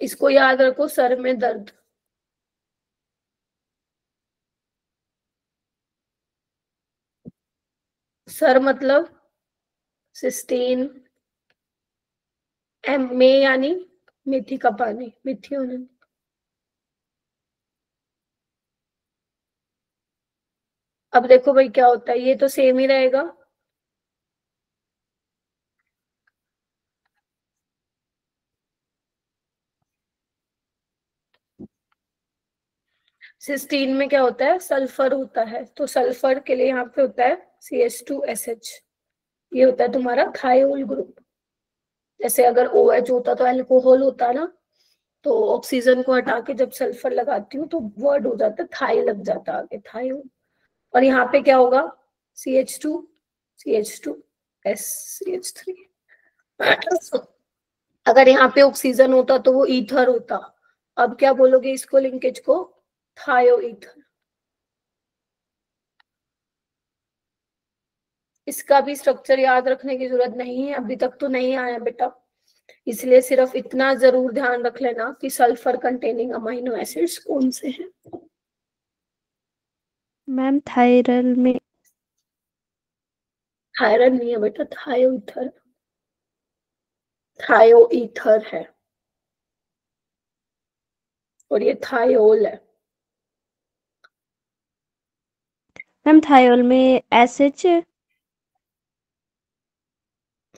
इसको याद रखो, सर में दर्द। सर मतलब सिस्टीन, एम में यानी मेथी का पानी, मिथियोनिन। अब देखो भाई क्या होता है, ये तो सेम ही रहेगा। सिस्टीन में क्या होता है? सल्फर होता है, तो सल्फर के लिए यहाँ पे होता है CH2SH। ये होता है तुम्हारा थायोल ग्रुप। जैसे अगर OH होता तो अल्कोहल होता ना, तो ऑक्सीजन को हटा के जब सल्फर लगाती हूँ तो वर्ड हो जाता थाई लग जाता आगे, थायो। और यहाँ पे क्या होगा, CH2 CH2 SCH3। अगर यहाँ पे ऑक्सीजन होता तो वो ईथर होता। अब क्या बोलोगे इसको, लिंकेज को, थायो ईथर। इसका भी स्ट्रक्चर याद रखने की जरूरत नहीं है, अभी तक तो नहीं आया बेटा, इसलिए सिर्फ इतना जरूर ध्यान रख लेना कि सल्फर कंटेनिंग अमाइनो एसिड्स कौन से हैं। मैम थायरल में थायरल नहीं है बेटा, थायो ईथर, थायो ईथर है, और ये थायोल है। मैम थायरल में एसएच।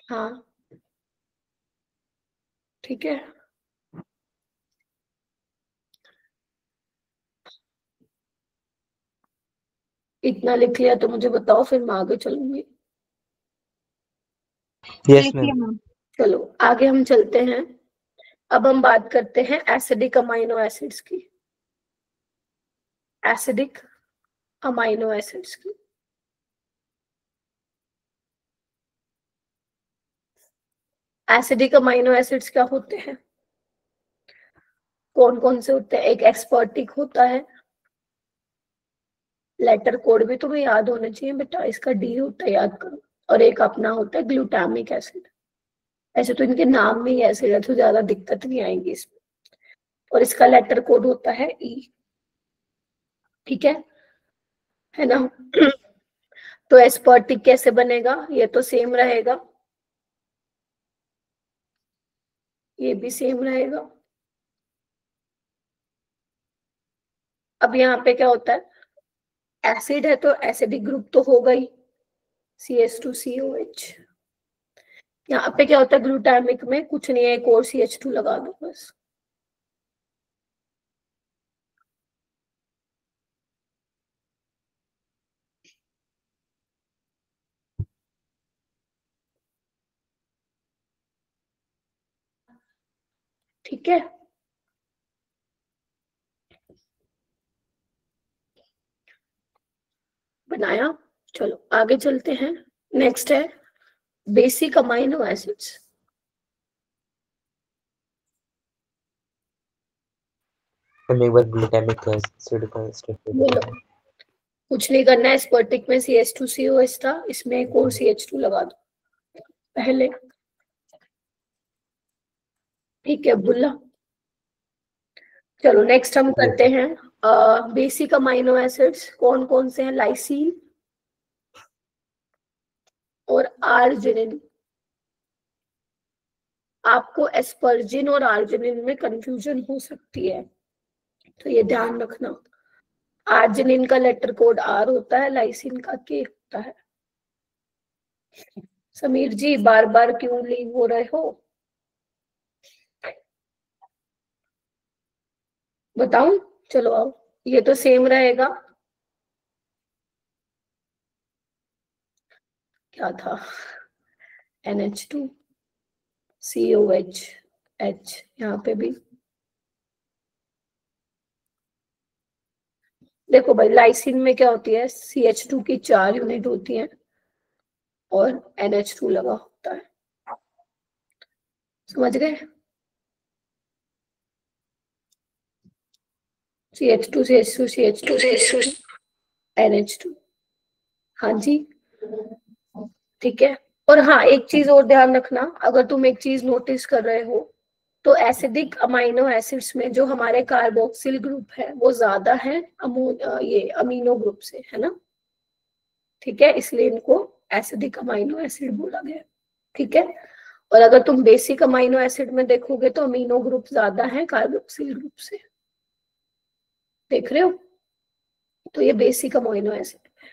हाँ ठीक है। इतना लिख लिया तो मुझे बताओ, फिर मैं आगे चलूंगी। Yes ma'am. चलो आगे हम चलते हैं। अब हम बात करते हैं एसिडिक अमाइनो एसिड्स की, एसिडिक अमाइनो एसिड्स की। एसिडिक अमाइनो एसिड्स क्या होते हैं, कौन कौन से होते हैं? एक एस्पर्टिक होता है, लेटर कोड भी तुम्हें याद होने चाहिए बेटा, इसका D होता है, याद करो। और एक अपना होता है ग्लूटामिक एसिड। ऐसे तो इनके नाम में ही एसिड है तो ज्यादा दिक्कत नहीं आएगी इसमें। और इसका लेटर कोड होता है E, ठीक है ना। तो एस्पर्टिक कैसे बनेगा, ये तो सेम रहेगा, ये भी सेम रहेगा। अब यहाँ पे क्या होता है, एसिड है तो एसिडिक ग्रुप तो होगा ही, CH2COH। यहाँ पे क्या होता है, ग्लूटामिक में कुछ नहीं है, एक और CH2 लगा दो बस। ठीक है, बनाया। चलो आगे चलते हैं। नेक्स्ट है बेसिक अमाइनो एसिड्स। एक बार ग्लूटामिक एसिड का स्ट्रक्चर बोलो, कुछ नहीं करना है, एस्पर्टिक में CH2COH था, इसमें एक और CH2 लगा दो पहले, ठीक है बुल्ला। चलो नेक्स्ट हम करते हैं बेसिक अमाइनो एसिड्स। कौन कौन से हैं, लाइसीन और आर्जिनिन। आपको एस्पर्जिन और आर्जिनिन में कंफ्यूजन हो सकती है, तो ये ध्यान रखना। आर्जिनिन का लेटर कोड R होता है, लाइसिन का K होता है। समीर जी बार बार क्यों लीव हो रहे हो, बताऊं? चलो आओ, ये तो सेम रहेगा। क्या था, NH2 COH H, यहाँ पे भी देखो भाई, लाइसिन में क्या होती है, CH2 की 4 यूनिट होती हैं और NH2 लगा होता है, समझ गए। CH2 CH2 CH2 CH2 NH2, हाँ जी ठीक है। और हाँ एक चीज और ध्यान रखना, अगर तुम एक चीज नोटिस कर रहे हो तो एसिडिक अमाइनो एसिड्स में जो हमारे कार्बोक्सिल ग्रुप है वो ज्यादा है ये अमीनो ग्रुप से, है ना, ठीक है, इसलिए इनको एसिडिक अमाइनो एसिड बोला गया, ठीक है। और अगर तुम बेसिक अमाइनो एसिड में देखोगे तो अमीनो ग्रुप ज्यादा है कार्बोक्सिल ग्रुप से, देख रहे हो, तो ये बेसिक अमाइनो एसिड है,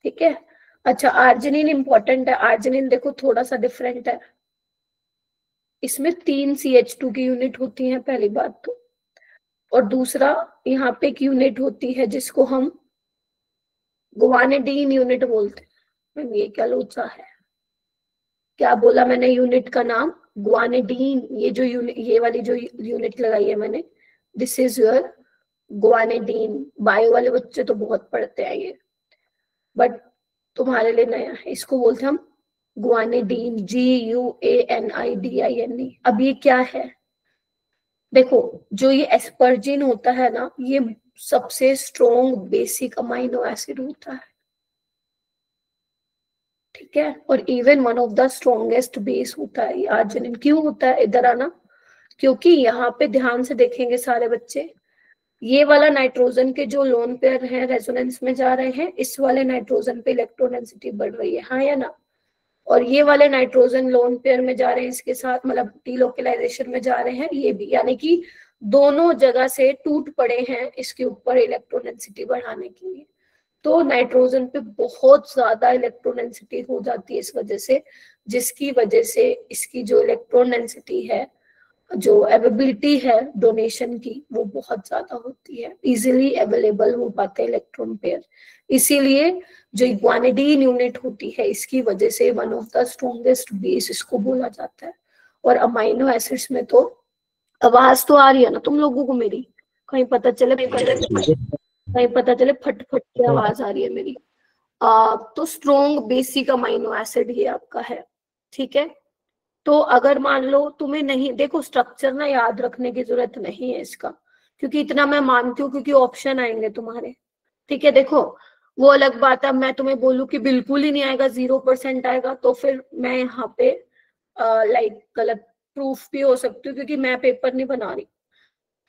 ठीक है। अच्छा आर्जिनिन इंपॉर्टेंट है, आर्जिनिन देखो थोड़ा सा डिफरेंट है, इसमें 3 CH2 की यूनिट होती है पहली बात तो, और दूसरा यहाँ पे एक यूनिट होती है जिसको हम गुआनिडीन यूनिट बोलते हैं। ये क्या लोचा है, क्या बोला मैंने यूनिट का नाम, ग्वानिडीन, ये जो ये वाली जो यूनिट लगाई है मैंने, दिस इज योर ग्वानिडीन। बायो वाले बच्चे तो बहुत पढ़ते हैं ये, बट तुम्हारे लिए नया है, इसको बोलते हैं हम ग्वानिडीन, GUANIDINE। अब ये क्या है? देखो, जो ये एस्पर्जिन होता है ना, ये सबसे स्ट्रॉन्ग बेसिक अमाइनो एसिड होता है, ठीक है, और even one of the strongest base होता है ये आर्जिनिन। क्यों होता है? इधर आना, क्योंकि यहाँ पे ध्यान से देखेंगे सारे बच्चे, ये वाला नाइट्रोजन के जो लोन पेयर है रेजोनेंस में जा रहे हैं, इस वाले नाइट्रोजन पे इलेक्ट्रोडेंसिटी बढ़ रही है, हाँ या ना? और ये वाले नाइट्रोजन लोन पेयर में जा रहे हैं इसके साथ, मतलब डीलोकलाइजेशन में जा रहे हैं ये भी, यानी कि दोनों जगह से टूट पड़े हैं इसके ऊपर इलेक्ट्रोडेंसिटी बढ़ाने के लिए। तो नाइट्रोजन पे बहुत ज्यादा इलेक्ट्रोडेंसिटी हो जाती है इस वजह से, जिसकी वजह से इसकी जो इलेक्ट्रोडेंसिटी है, जो अवेलेबिलिटी है डोनेशन की, वो बहुत ज्यादा होती है, इजीली अवेलेबल हो पाते हैं इलेक्ट्रॉन पेयर। इसीलिए जो ग्वानिडीन यूनिट होती है, इसकी वजह से one of the strongest base इसको बोला जाता है। और अमाइनो एसिड्स में तो, आवाज तो आ रही है ना तुम लोगों को मेरी? कहीं पता चले फट फट की आवाज आ रही है मेरी? तो स्ट्रॉन्ग बेसिक अमाइनो एसिड ये आपका है, ठीक है। तो अगर मान लो तुम्हें नहीं, देखो स्ट्रक्चर ना याद रखने की जरूरत नहीं है इसका, क्योंकि इतना मैं मानती हूँ, क्योंकि ऑप्शन आएंगे तुम्हारे, ठीक है। देखो वो अलग बात है, मैं तुम्हें बोलूं कि बिल्कुल ही नहीं आएगा, 0% आएगा, तो फिर मैं यहाँ पे लाइक गलत प्रूफ भी हो सकती हूँ, क्योंकि मैं पेपर नहीं बना रही,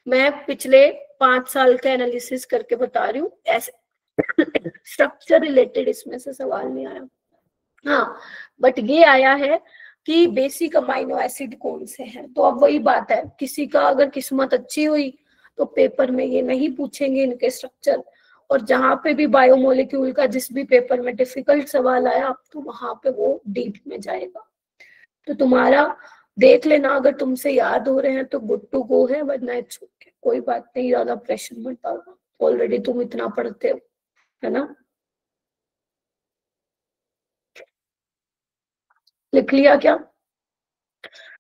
मैं पिछले 5 साल का एनालिसिस करके बता रही हूँ। ऐसे स्ट्रक्चर रिलेटेड इसमें से सवाल नहीं आया, हाँ, बट ये आया है कि बेसिक अमाइनो एसिड कौन से हैं। तो अब वही बात है, किसी का अगर किस्मत अच्छी हुई तो पेपर में ये नहीं पूछेंगे इनके स्ट्रक्चर, और जहां पे भी बायोमोलिक्यूल का जिस भी पेपर में डिफिकल्ट सवाल आया, तो वहां पे वो डीप में जाएगा। तो तुम्हारा देख लेना, अगर तुमसे याद हो रहे हैं तो गुड टू गो है, वरना इट्स ओके, कोई बात नहीं, ज्यादा प्रेशर मत डालो, ऑलरेडी तुम इतना पढ़ते हो, है ना। लिख लिया क्या?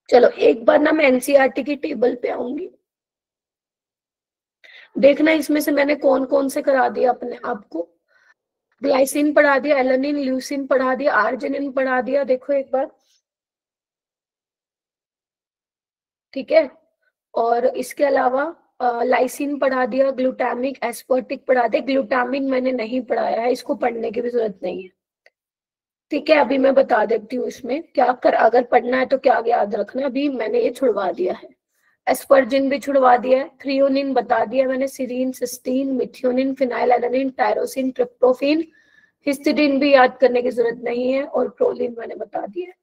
चलो एक बार ना मैं एनसीईआरटी की टेबल पे आऊंगी, देखना इसमें से मैंने कौन कौन से करा दिया अपने आपको। ग्लाइसिन पढ़ा दिया, एलेनिन ल्यूसिन पढ़ा दिया, आर्जिनिन पढ़ा दिया, देखो एक बार, ठीक है। और इसके अलावा लाइसिन पढ़ा दिया, ग्लूटामिक एस्पर्टिक पढ़ा दिया। ग्लूटामिन मैंने नहीं पढ़ाया है, इसको पढ़ने की भी जरूरत नहीं है, ठीक है। अभी मैं बता देती हूँ इसमें क्या कर, अगर पढ़ना है तो क्या याद रखना, अभी मैंने ये छुड़वा दिया है। एस्पर्जिन भी छुड़वा दिया है, थ्रियोनिन बता दिया मैंने, serine, cysteine, methionine, phenylalanine, tyrosine, tryptophan, histidine भी याद करने की जरूरत नहीं है, और प्रोलिन मैंने बता दिया है।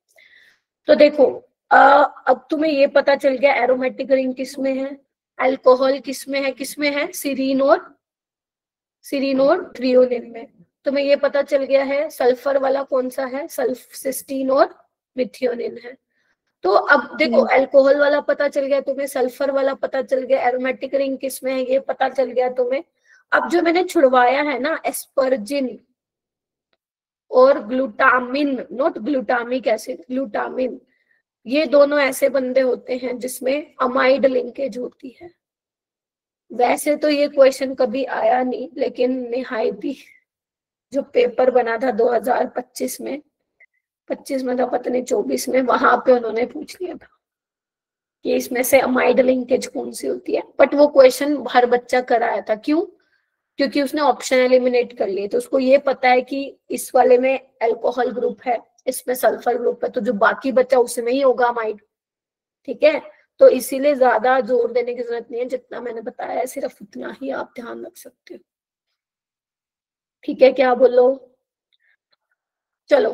तो देखो अब तुम्हें ये पता चल गया एरोमेटिक रिंग किसमें है, अल्कोहल किसमें है, सीरीन और थ्रियोनिन में। तुम्हें ये पता चल गया है सल्फर वाला कौन सा है, सिस्टीन और मिथियोनिन है। तो अब देखो अल्कोहल वाला पता चल गया तुम्हें, सल्फर वाला पता चल गया, एरोमेटिक रिंग किसमें है ये पता चल गया तुम्हें। अब जो मैंने छुड़वाया है ना, एस्पर्जिन और glutamine, not glutamic acid, glutamine, ये दोनों ऐसे बंदे होते हैं जिसमें अमाइड लिंकेज होती है। वैसे तो ये क्वेश्चन कभी आया नहीं, लेकिन निहायती जो पेपर बना था 2025 में, 25 में था पता नहीं 24 में, वहां पे उन्होंने पूछ लिया था कि इसमें से अमाइड लिंकेज कौन सी होती है। बट वो क्वेश्चन हर बच्चा कराया था, क्यों? क्योंकि उसने ऑप्शन एलिमिनेट कर लिए, तो उसको ये पता है कि इस वाले में अल्कोहल ग्रुप है, इसमें सल्फर ग्रुप है, तो जो बाकी बचा उसमें ही होगा अमाइड, ठीक है। तो इसीलिए ज्यादा जोर देने की जरूरत नहीं है, जितना मैंने बताया है सिर्फ उतना ही आप ध्यान रख सकते हो, ठीक है। क्या बोलो? चलो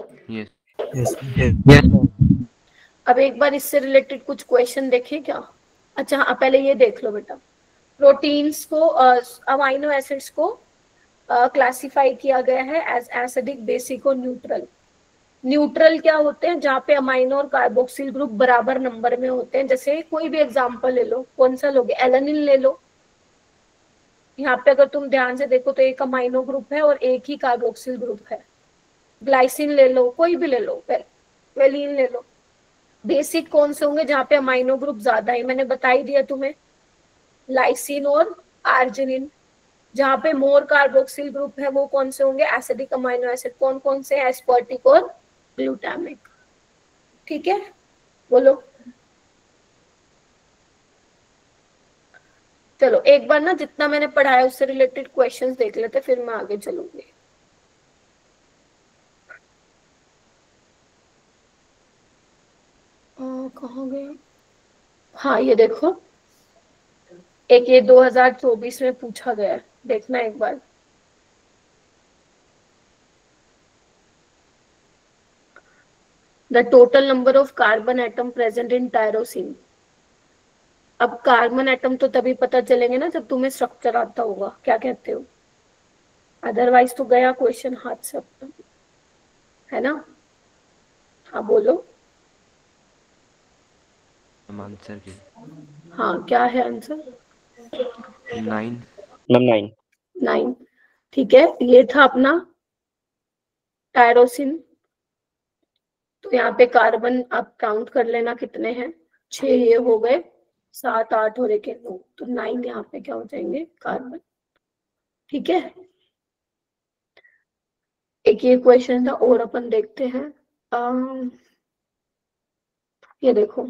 अब एक बार इससे रिलेटेड कुछ क्वेश्चन देखें क्या? अच्छा हाँ, पहले ये देख लो बेटा, प्रोटीन्स को, अमाइनो एसिड्स को क्लासिफाई किया गया है एज एसिडिक, बेसिक और न्यूट्रल। न्यूट्रल क्या होते हैं? जहाँ पे अमाइनो और कार्बोक्सिल ग्रुप बराबर नंबर में होते हैं। जैसे कोई भी एग्जांपल ले लो, कौन सा लोगे? एलेनिन ले लो, यहाँ पे अगर तुम ध्यान से देखो तो एक अमाइनो ग्रुप है और एक ही कार्बोक्सिल ग्रुप है। ग्लाइसिन ले लो, कोई भी ले लो, वेलिन ले लो, बेसिक कौन से होंगे जहाँ पे अमाइनो ग्रुप ज्यादा है, मैंने बता ही दिया तुम्हें, लाइसिन और आर्जिनिन। जहाँ पे मोर कार्बोक्सिल ग्रुप है वो कौन से होंगे, एसिडिक अमाइनो एसिड। कौन कौन से, एस्पर्टिक और ग्लूटामिक। ठीक है, बोलो। चलो एक बार ना जितना मैंने पढ़ाया उससे रिलेटेड क्वेश्चंस देख लेते, फिर मैं आगे चलूंगी। कहाँ गए, हाँ ये देखो, एक ये 2024 में पूछा गया है, देखना एक बार। The total number of carbon atom present in tyrosine. अब कार्बन एटम तो तभी पता चलेंगे ना जब तुम्हें स्ट्रक्चर आता होगा, क्या कहते हो, अदरवाइज तो गया क्वेश्चन हाथ से अपना, है ना। हाँ बोलो। आंसर की हाँ क्या है आंसर, 9 9। ठीक है, ये था अपना टायरोसिन। तो यहाँ पे कार्बन आप काउंट कर लेना कितने हैं, 6 ये हो गए, 7 8 और 1 9, तो 9 यहाँ पे क्या हो जाएंगे, कार्बन। ठीक है, एक ये क्वेश्चन था और अपन देखते हैं। ये देखो,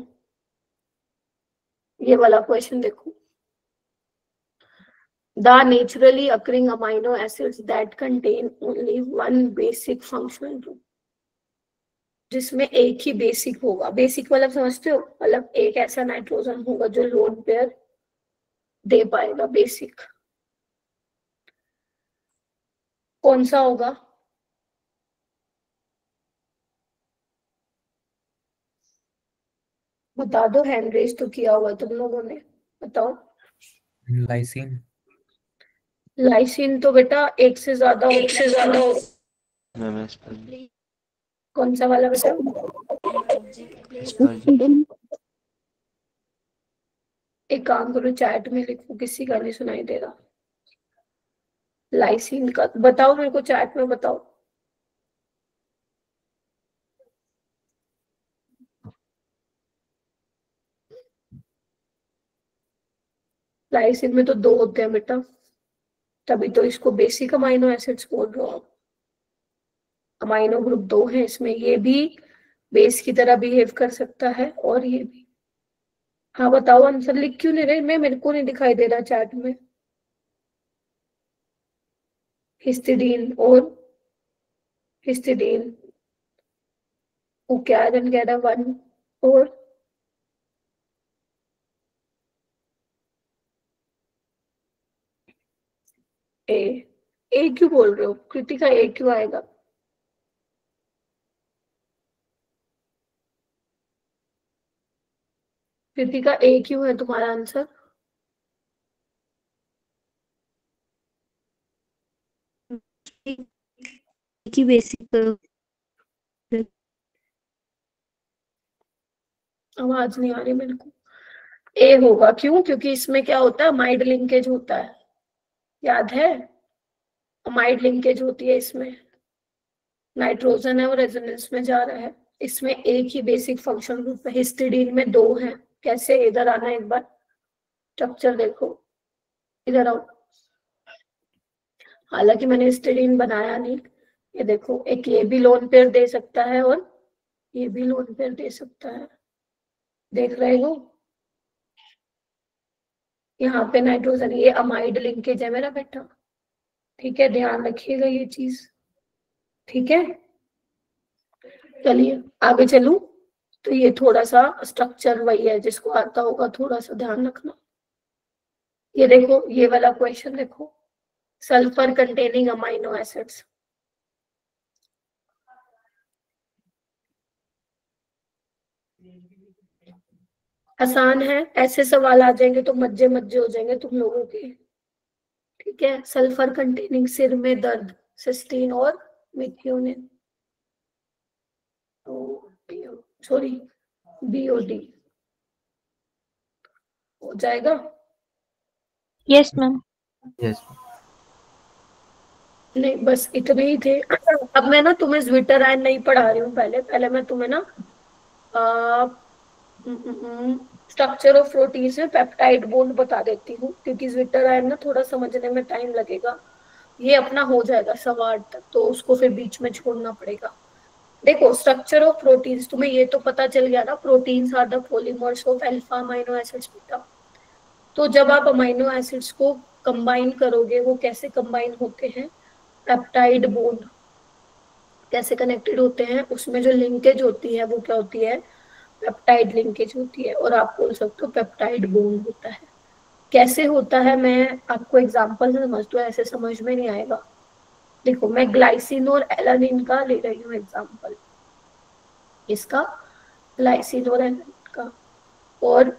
ये वाला क्वेश्चन देखो। The naturally occurring amino acids that contain only one basic functional group, जिसमें एक ही बेसिक होगा। बेसिक मतलब समझते हो, मतलब एक ऐसा नाइट्रोजन होगा जो लोन पेयर दे पाएगा। बेसिक कौन सा होगा, बता दो, हैंड रेज तो किया हुआ तुम लोगों ने, बताओ। लाइसिन। लाइसिन तो बेटा एक से ज्यादा कौन सा वाला बेटा, एक काम करो चैट में लिखो, किसी का नहीं सुनाई दे रहा। लाइसिन का बताओ मेरे को, चैट में बताओ। लाइसिन में तो 2 होते हैं बेटा, तभी तो इसको बेसिक अमाइनो एसिड्स बोल रहे हो। अमाइनो ग्रुप 2 है इसमें, ये भी बेस की तरह बिहेव कर सकता है और ये भी। हाँ बताओ, आंसर लिख क्यों नहीं रहे, मेरे को नहीं दिखाई दे रहा चैट में। हिस्टिडीन और हिस्टिडीन, वो क्या कह रहा 1 और ए क्यों बोल रहे हो कृतिका, ए क्यों आएगा। कृतिका ए क्यों है तुम्हारा आंसर, की बेसिक आवाज नहीं आ रही मेरे को। ए होगा, क्यों, क्योंकि इसमें क्या होता है, अमाइड लिंकेज होता है, याद है, अमाइड लिंकेज होती है इसमें। नाइट्रोजन है और रेजोनेंस में जा रहा है, इसमें एक ही बेसिक फंक्शन ग्रुप है। हिस्टिडीन में 2 हैं। कैसे, इधर आना एक बार, स्ट्रक्चर देखो, इधर आओ। हालांकि मैंने हिस्टिडीन बनाया नहीं, ये देखो, एक ये भी लोन पेयर दे सकता है और ये भी लोन पेयर दे सकता है, देख रहे हो। यहाँ पे नाइट्रोजन, ये अमाइड लिंकेज है मेरा बेटा, ठीक है, ध्यान रखिएगा ये चीज। ठीक है, चलिए आगे चलूं। तो ये थोड़ा सा स्ट्रक्चर वही है, जिसको आता होगा थोड़ा सा ध्यान रखना। ये देखो, ये वाला क्वेश्चन देखो, सल्फर कंटेनिंग अमाइनो एसिड्स। आसान है, ऐसे सवाल आ जाएंगे तो मज्जे मज्जे हो जाएंगे तुम लोगों के। ठीक है, सल्फर कंटेनिंग, सिर में दर्द, सिस्टीन और मिथ्योनिन, सॉरी बीओडी हो जाएगा। Yes ma'am. यस नहीं बस इतने ही थे। अब मैं ना तुम्हें ज्विटर आयन नहीं पढ़ा रही हूँ, पहले मैं तुम्हें ना स्ट्रक्चर ऑफ प्रोटीन्स में पेप्टाइड बॉन्ड बता देती हूँ, क्योंकि ज्विटर आयन ना थोड़ा समझने में टाइम लगेगा, ये अपना हो जाएगा सवार तक, तो उसको फिर बीच में छोड़ना पड़ेगा। देखो स्ट्रक्चर ऑफ प्रोटीन्स, तुम्हें ये तो पता चल गया ना, proteins are the polymers of alpha amino acids beta. तो जब आप अमीनो एसिड्स को कंबाइन करोगे, वो कैसे कंबाइन होते हैं, पेप्टाइड बॉन्ड कैसे कनेक्टेड होते हैं, उसमें जो लिंकेज होती है वो क्या होती है, पेप्टाइड लिंकेज होती है, और आप बोल सकते हो पेप्टाइड बॉन्ड होता है। कैसे होता है मैं आपको एग्जांपल से समझ दो, ऐसे समझ में नहीं आएगा। देखो मैं ग्लाइसिन और एलानिन का ले रही हूँ एग्जांपल, इसका ग्लाइसिन और एलानिन का, और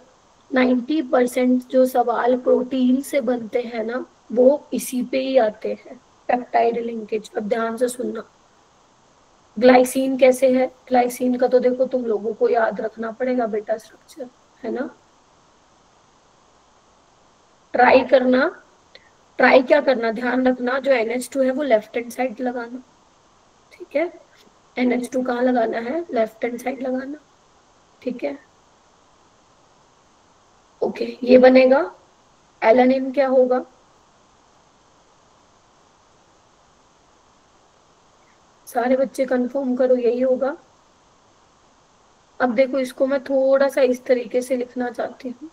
90% जो सवाल प्रोटीन से बनते हैं ना, वो इसी पे ही आते हैं, पेप्टाइड लिंकेज। अब ध्यान से सुनना, ग्लाइसिन कैसे है, ग्लाइसिन का तो देखो तुम लोगों को याद रखना पड़ेगा बेटा स्ट्रक्चर, है ना। ट्राई करना, ट्राई क्या करना, ध्यान रखना, जो NH2 है वो लेफ्ट हैंड साइड लगाना, ठीक है। NH2 कहाँ लगाना है, लेफ्ट हैंड साइड लगाना, ठीक है। ओके, ये बनेगा। एलानिन क्या होगा, सारे बच्चे कंफर्म करो, यही होगा। अब देखो इसको मैं थोड़ा सा इस तरीके से लिखना चाहती हूँ,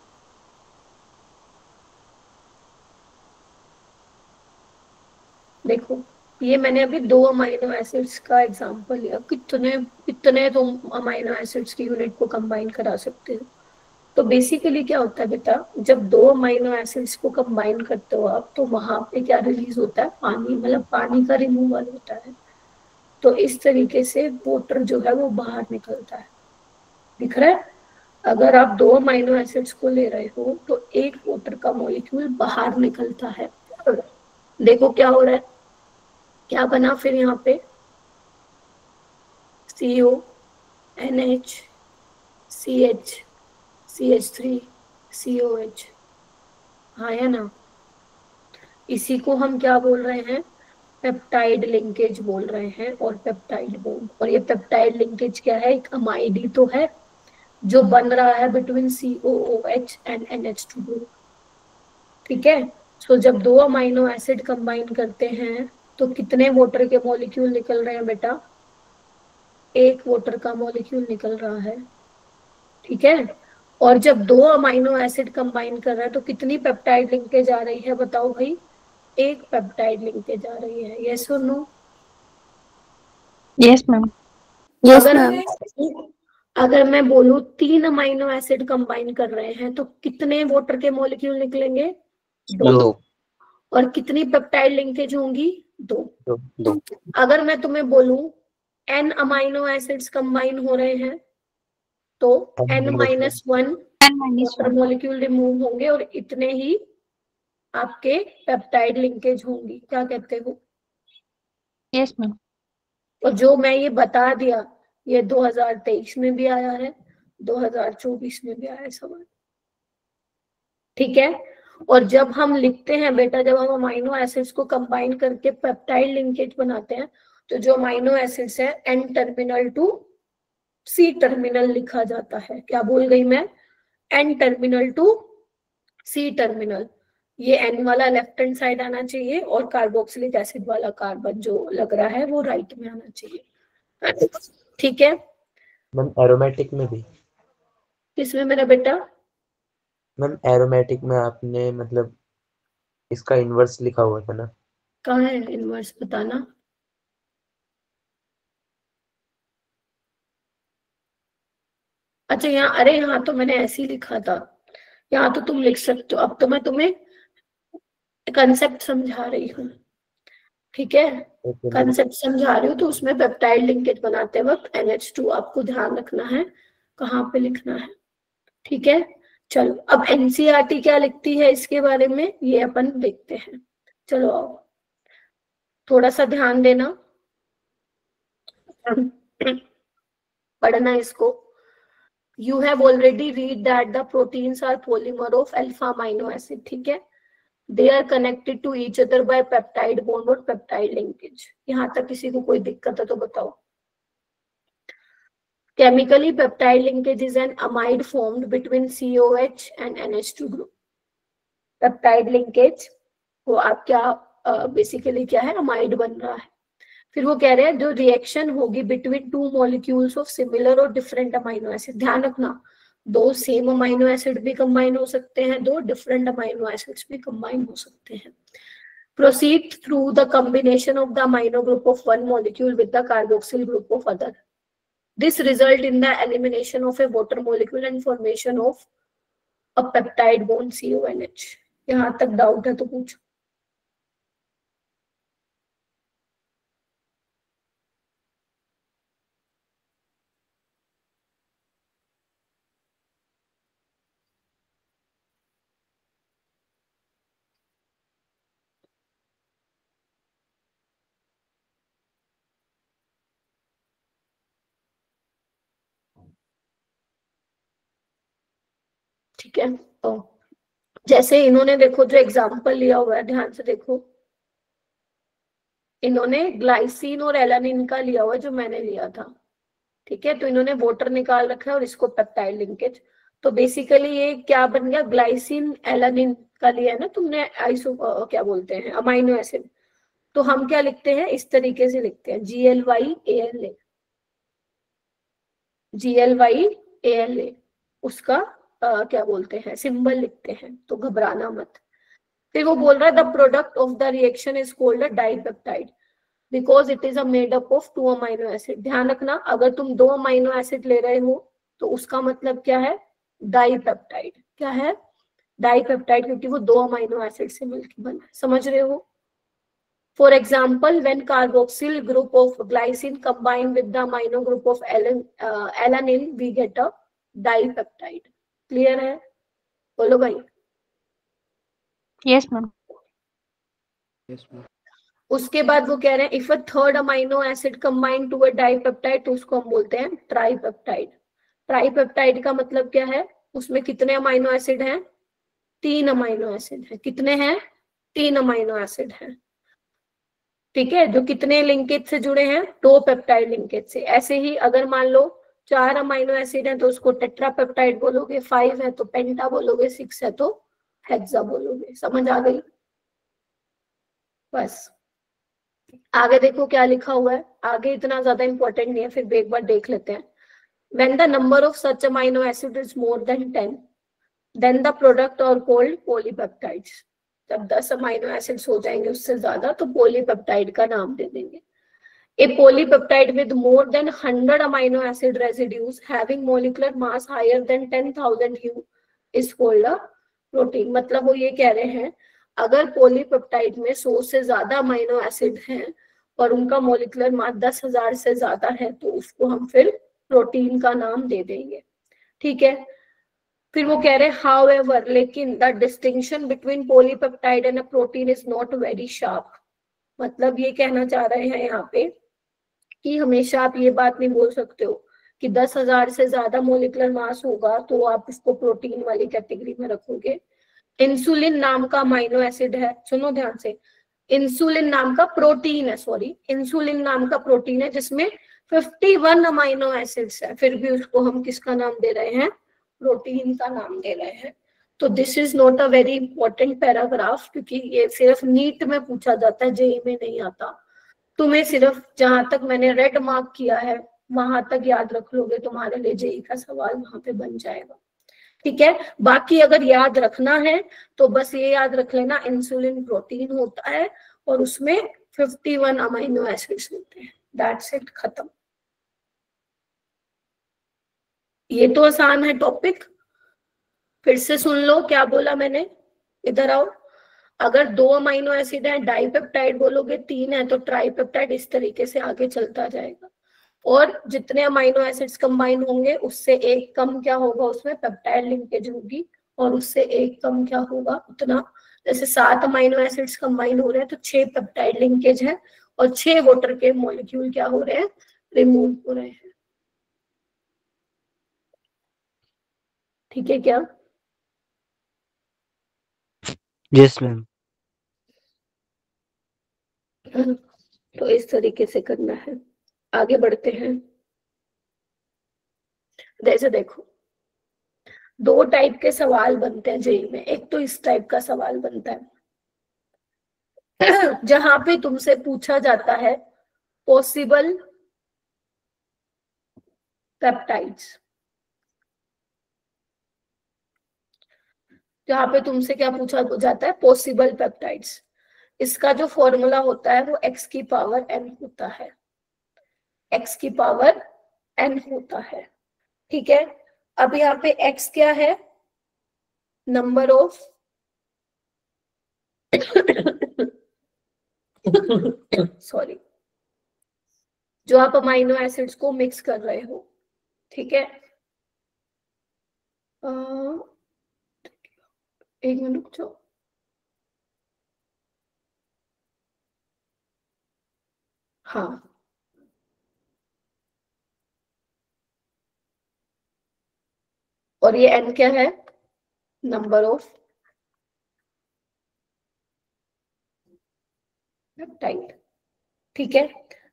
देखो ये मैंने अभी 2 अमीनो एसिड्स का एग्जांपल लिया, कितने कितने तुम अमीनो एसिड्स की यूनिट को कंबाइन करा सकते हो। तो बेसिकली क्या होता है बेटा, जब 2 अमीनो एसिड्स को कंबाइन करते हो आप, तो वहां पे क्या रिलीज होता है, पानी, मतलब पानी का रिमूवल होता है। तो इस तरीके से वाटर जो है वो बाहर निकलता है, दिख रहा है। अगर आप 2 अमीनो एसिड्स को ले रहे हो तो एक वाटर का मॉलिक्यूल बाहर निकलता है। देखो क्या हो रहा है, क्या बना फिर यहाँ पे, CO, NH, CH, CH3, COH, हाँ है ना। इसी को हम क्या बोल रहे हैं, पेप्टाइड लिंकेज बोल रहे हैं, और पेप्टाइड बॉन्ड। और ये पेप्टाइड लिंकेज क्या है, एक अमाइडी तो है जो बन रहा है between COOH and NH2 group, ठीक है। सो जब 2 अमीनो एसिड कंबाइन करते हैं तो कितने वाटर के मॉलिक्यूल निकल रहे हैं बेटा, एक वाटर का मॉलिक्यूल निकल रहा है, ठीक है। और जब 2 अमीनो एसिड कंबाइन कर रहा है तो कितनी पेप्टाइड लिंकेज आ रही है, बताओ भाई, एक पेप्टाइड लिंकेज आ रही है, यस और नो। Yes ma'am. अगर मैं बोलूं 3 अमीनो एसिड कंबाइन कर रहे हैं तो कितने वाटर के मॉलिक्यूल निकलेंगे, 2। और कितनी पेप्टाइड लिंकेज होंगी, 2। अगर मैं तुम्हें बोलूं N अमीनो एसिड्स कंबाइन हो रहे हैं तो N-1 वाटर मॉलिक्यूल रिमूव होंगे और इतने ही आपके पेप्टाइड लिंकेज होंगी, क्या कहते हो। Yes ma'am. और जो मैं ये बता दिया, ये 2023 में भी आया है, 2024 में भी आया है सवाल, ठीक है। और जब हम लिखते हैं बेटा, जब हम अमीनो एसिड्स को कंबाइन करके पेप्टाइड लिंकेज बनाते हैं, तो जो अमीनो एसिड्स है N terminal to C terminal लिखा जाता है। क्या बोल गई मैं, N terminal to C terminal. ये N वाला लेफ्ट हैंड साइड आना चाहिए और कार्बोक्सिलिक एसिड वाला कार्बन जो लग रहा है वो राइट में आना चाहिए, ठीक है। मैम एरोमेटिक में भी, किसमें मेरा बेटा, मैम एरोमेटिक में आपने मतलब इसका इन्वर्स लिखा हुआ था ना। कहाँ है इनवर्स, बताना। अच्छा यहाँ, अरे यहाँ तो मैंने ऐसे ही लिखा था, यहाँ तो तुम लिख सकते हो। अब तो मैं तुम्हें कंसेप्ट समझा रही हूँ, ठीक है। कंसेप्ट समझा रही हूँ, तो उसमें पेप्टाइड लिंकेज बनाते वक्त NH2 आपको ध्यान रखना है कहाँ पे लिखना है, ठीक है। चलो अब NCERT क्या लिखती है इसके बारे में, ये अपन देखते हैं। चलो आओ, थोड़ा सा ध्यान देना, पढ़ना इसको। You have already read that the proteins are polymer of alpha amino acid, ठीक है। They are connected to each other by peptide bond और peptide linkage। यहाँ तक किसी को कोई दिक्कत है तो बताओ। Chemically, peptide linkage is an amide formed between COH and NH2 group. Peptide linkage वो आप क्या बेसिकली क्या है, अमाइड बन रहा है। फिर वो कह रहे हैं जो रिएक्शन होगी between two molecules of similar और डिफरेंट अमाइनो एसिड, ध्यान रखना दो सेम अमाइनो एसिड भी कंबाइन हो सकते हैं, दो डिफरेंट अमाइनो एसिड्स भी कंबाइन हो सकते हैं। Proceed through the combination of the amino group of one molecule with the carboxyl group of other. This result in the elimination of a water molecule and formation of a peptide bond CONH. यहाँ तक doubt है तो पूछो। ठीक है, तो जैसे इन्होंने देखो जो एग्जाम्पल लिया हुआ है, ध्यान से देखो, इन्होंने ग्लाइसिन और एलानिन का लिया हुआ है जो मैंने लिया था। ठीक है, तो इन्होंने वोटर निकाल रखा है और इसको पेप्टाइड लिंकेज। तो बेसिकली ये क्या बन गया, ग्लाइसिन एलानिन का लिया है ना तुमने, आइसो क्या बोलते हैं, अमाइनो एसिड। तो हम क्या लिखते हैं, इस तरीके से लिखते हैं GLYALA, GLYALA, उसका क्या बोलते हैं, सिंबल लिखते हैं, तो घबराना मत। फिर वो बोल रहा है the product of the reaction is called a dipeptide because it is a made up of two amino acid. ध्यान रखना, अगर तुम दो अमाइनो एसिड ले रहे हो तो उसका मतलब क्या है, डाइपेप्टाइड। क्या है, डाइपेप्टाइड, क्योंकि वो दो अमाइनो एसिड से मिलकर बना है। समझ रहे हो? For example, when carboxyl group of glycine combine with the amino group of alanine we get a dipeptide. Clear है? बोलो भाई। Yes ma'am. Yes ma'am. उसके बाद वो कह रहे हैं if a third amino acid combine to a dipeptide तो उसको हम बोलते हैं ट्राइपेप्टाइड। ट्राइपेप्टाइड का मतलब क्या है, उसमें कितने अमाइनो एसिड हैं, तीन अमाइनो एसिड हैं। कितने हैं, तीन अमाइनो एसिड हैं। ठीक है, जो कितने लिंकेज से जुड़े हैं, दो पेप्टाइड लिंकेज से। ऐसे ही अगर मान लो चार अमाइनो एसिड है तो उसको टेट्रापेप्टाइड बोलोगे, 5 है तो पेंटा बोलोगे, 6 है तो हेक्सा बोलोगे। समझ आ गई? बस आगे देखो क्या लिखा हुआ है, आगे इतना ज्यादा इंपॉर्टेंट नहीं है, फिर भी एक बार देख लेते हैं। When the number of such amino acid is more than 10, then the product are called polypeptides. जब 10 अमाइनो एसिड्स हो जाएंगे उससे ज्यादा तो पॉलीपेप्टाइड का नाम दे देंगे। A polypeptide with more than 100 amino acid residues having molecular mass higher than 10,000 U is called a protein. मतलब वो ये कह रहे हैं अगर पॉलीपेप्टाइड में 100 से ज्यादा अमाइनो एसिड हैं और उनका मोलिकुलर मास 10,000 से ज्यादा है तो उसको हम फिर प्रोटीन का नाम दे देंगे। ठीक है, फिर वो कह रहे हैं हाउएवर, लेकिन the distinction between polypeptide and a protein is not very sharp. मतलब ये कहना चाह रहे हैं यहाँ पे कि हमेशा आप ये बात नहीं बोल सकते हो कि 10,000 से ज्यादा मोलिकुलर मास होगा तो आप इसको प्रोटीन वाली कैटेगरी में रखोगे। इंसुलिन नाम का अमाइनो एसिड है, सुनो ध्यान से, इंसुलिन नाम का प्रोटीन है, सॉरी इंसुलिन नाम का प्रोटीन है जिसमें 51 अमाइनो एसिड्स है, फिर भी उसको हम किसका नाम दे रहे हैं, प्रोटीन का नाम दे रहे हैं। तो this is not a very important paragraph, क्योंकि ये सिर्फ नीट में पूछा जाता है, जेई में नहीं आता। तुम्हें सिर्फ जहां तक मैंने रेड मार्क किया है वहां तक याद रख लोगे, तुम्हारे लिए जेई का सवाल वहां पे बन जाएगा। ठीक है, बाकी अगर याद रखना है तो बस ये याद रख लेना इंसुलिन प्रोटीन होता है और उसमें 51 अमाइनो एसिड्स होते हैं। दैट्स इट, खत्म। ये तो आसान है टॉपिक। फिर से सुन लो क्या बोला मैंने, इधर आओ। अगर दो अमाइनो एसिड है डाइपेप्टाइड बोलोगे, तीन है तो ट्राइपेप्टाइड, इस तरीके से आगे चलता जाएगा। और जितने अमाइनो एसिड्स कंबाइन होंगे उससे एक कम क्या होगा, उसमें पेप्टाइड लिंकेज होगी, और उससे एक कम क्या होगा, उतना। जैसे 7 अमाइनो एसिड्स कंबाइन हो रहे हैं तो 6 पेप्टाइड लिंकेज है और 6 वाटर के मॉलिक्यूल क्या हो रहे हैं, रिमूव हो रहे हैं। ठीक है क्या? Yes ma'am. तो इस तरीके से करना है। आगे बढ़ते हैं। जैसे देखो, दो टाइप के सवाल बनते हैं जेई में। एक तो इस टाइप का सवाल बनता है जहां पे तुमसे पूछा जाता है पॉसिबल पेप्टाइड्स, जहां पे तुमसे क्या पूछा जाता है, पॉसिबल पेप्टाइड्स। इसका जो फॉर्मूला होता है वो x की पावर n होता है, x की पावर n होता है। ठीक है, अब यहाँ पे x क्या है, नंबर ऑफ सॉरी, जो आप अमाइनो एसिड्स को मिक्स कर रहे हो। ठीक है, एक मिनट रुक जाओ। हाँ, और ये n क्या है, नंबर ऑफ पेप्टाइड। ठीक है,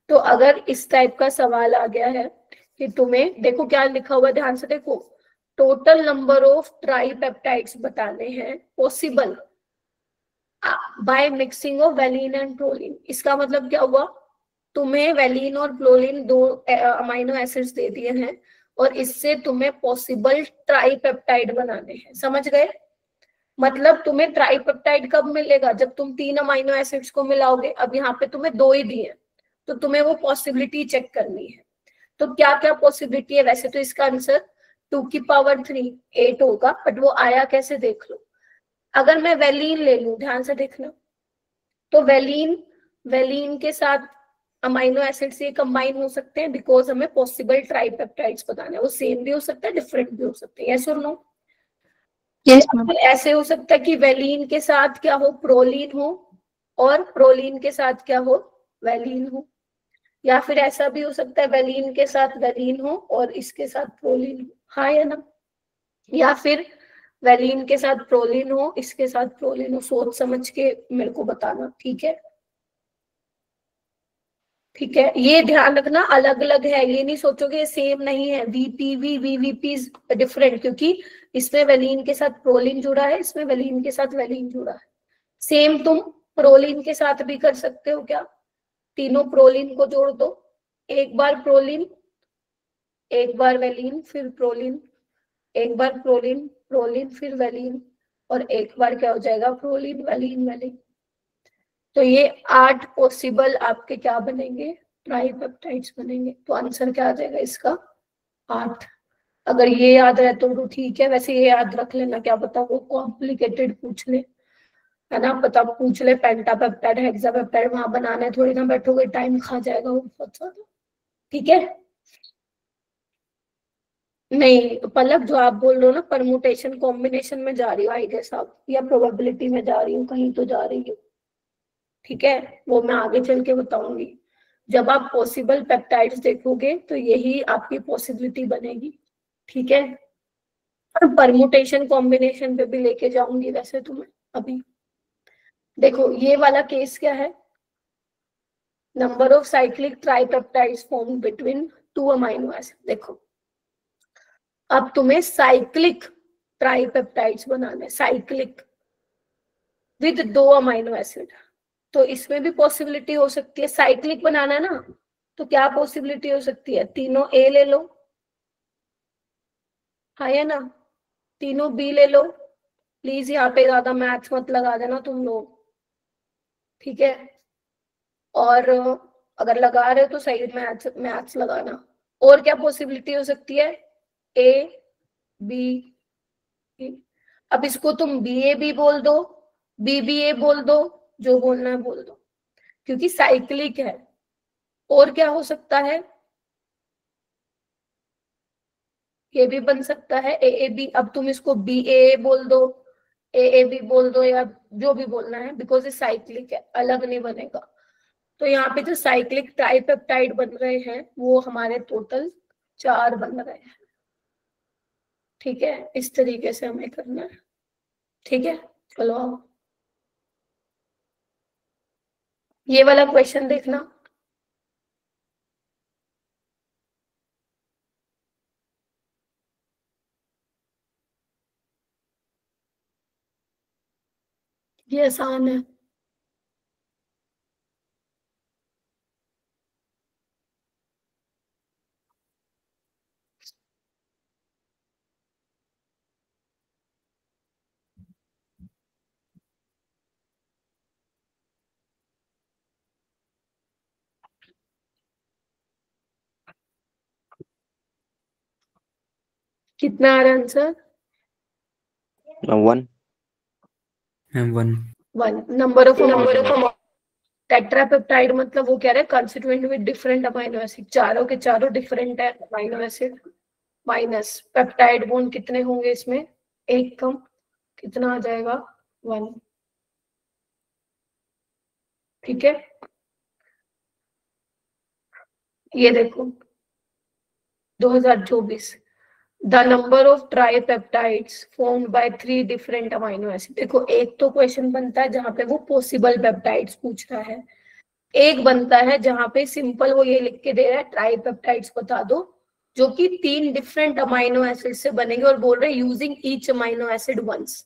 तो अगर इस टाइप का सवाल आ गया है कि तुम्हें, देखो क्या लिखा हुआ है, ध्यान से देखो, टोटल नंबर ऑफ ट्राइपेप्टाइड्स बताने हैं possible by mixing of valine and proline. इसका मतलब क्या हुआ, तुम्हें वेलिन और प्रोलिन दो अमाइनो एसिड्स दे दिए हैं और इससे तुम्हें पॉसिबल ट्राइपेप्टाइड बनाने हैं। समझ गए, मतलब तुम्हें ट्राइपेप्टाइड कब मिलेगा, जब तुम 3 अमाइनो एसिड्स को मिलाओगे। अब यहाँ पे तुम्हें 2 ही दिए, तो तुम्हें वो पॉसिबिलिटी चेक करनी है। तो क्या क्या पॉसिबिलिटी है, वैसे तो इसका आंसर 2 की पावर 3 8 होगा, बट वो आया कैसे देख लो। अगर मैं वेलिन ले लूं, ध्यान से देखना, तो वेलिन के साथ अमाइनो एसिड से कंबाइन हो सकते हैं, बिकॉज हमें पॉसिबल ट्राइपेप्टाइड्स बताना है। वो सेम भी हो सकता है, डिफरेंट भी हो सकते हैं, यस और नो। Yes ma'am. ऐसे हो सकता है कि वेलिन के साथ क्या हो, प्रोलीन हो, और प्रोलीन के साथ क्या हो, वेलिन हो। या फिर ऐसा भी हो सकता है वेलिन के साथ वेलिन हो और इसके साथ प्रोलीन हो, हाँ या ना। या फिर वेलिन के साथ प्रोलीन हो, इसके साथ प्रोलीन हो। सोच समझ के मेरे को बताना, ठीक है। ठीक है, ये ध्यान रखना अलग अलग है, ये नहीं सोचोगे सेम नहीं है। वीपीवी वीवीपी डिफरेंट, क्योंकि इसमें वेलिन के साथ प्रोलीन जुड़ा है, इसमें वेलिन के साथ वेलिन जुड़ा है। सेम तुम प्रोलीन के साथ भी कर सकते हो, क्या, तीनों प्रोलीन को जोड़ दो, एक बार प्रोलीन, एक बार वेलिन, फिर प्रोलीन, एक बार प्रोलीन प्रोलीन फिर वेलिन, और एक बार क्या हो जाएगा, प्रोलीन वेलिन वेलिन। तो ये 8 पॉसिबल आपके क्या बनेंगे, ट्राइपेप्टाइड्स बनेंगे। तो आंसर क्या आ जाएगा इसका, 8। अगर ये याद रहे तो ठीक है, वैसे ये याद रख लेना, क्या पता वो कॉम्प्लिकेटेड पूछ ले, है ना, पता पूछ ले पेंटापेप्टाइड हेक्सापेप्टाइड, वहां बनाने थोड़ी ना बैठोगे, टाइम खा जाएगा वो बहुत ज्यादा। ठीक है, नहीं पलक, जो आप बोल रहे हो ना परमुटेशन कॉम्बिनेशन में जा रही हो आई गेस आप, या प्रोबेबिलिटी में जा रही हूँ, कहीं तो जा रही हूँ। ठीक है, वो मैं आगे चल के बताऊंगी। जब आप पॉसिबल पेप्टाइड्स देखोगे तो यही आपकी पॉसिबिलिटी बनेगी। ठीक है, और परमुटेशन कॉम्बिनेशन पे भी लेके जाऊंगी वैसे तुम्हें अभी। देखो ये वाला केस क्या है, number of cyclic tripeptides form between 2 amino acid. देखो अब तुम्हें साइक्लिक ट्राइपेप्टाइड्स बनाने, साइक्लिक विद 2 अमाइनो एसिड। तो इसमें भी पॉसिबिलिटी हो सकती है, साइक्लिक बनाना है ना, तो क्या पॉसिबिलिटी हो सकती है, तीनों ए ले लो, हाँ या ना, तीनों बी ले लो। प्लीज यहाँ पे ज्यादा मैथ्स मत लगा देना तुम लोग, ठीक है। और अगर लगा रहे हो तो सही मैथ्स मैथ्स लगाना। और क्या पॉसिबिलिटी हो सकती है, ए बी, अब इसको तुम बी ए बी बोल दो, बी बी ए बोल दो, जो बोलना है बोल दो, क्योंकि साइक्लिक है। और क्या हो सकता है, ये भी बन सकता है ए ए बी, अब तुम इसको बी ए बोल दो, ए ए बी बोल दो, या जो भी बोलना है, बिकॉज ये साइक्लिक है, अलग नहीं बनेगा। तो यहाँ पे जो साइक्लिक ट्राइपेप्टाइड बन रहे हैं वो हमारे टोटल 4 बन रहे हैं। ठीक है, इस तरीके से हमें करना है। ठीक है, चलो आओ ये वाला क्वेश्चन देखना। ये आसान है। कितना आ रहा है answer? 1. M1 1 number of tetrapeptide मतलब वो कह रहे हैं constituent with different amino acid, चारों के चारों डिफरेंट है amino acid, minus peptide bond कितने होंगे इसमें, एक कम, कितना आ जाएगा 1। ठीक है, ये देखो 2024 the number of tripeptides formed by 3 different amino acid. देखो एक तो क्वेश्चन बनता है जहां पे वो पॉसिबल पेप्टाइड्स पूछ रहा है, एक बनता है जहां पे सिंपल वो ये लिख के दे रहा है ट्राइपेप्टाइड्स बता दो जो कि 3 डिफरेंट अमाइनो एसिड से बनेंगे और बोल रहे हैं using each amino acid once,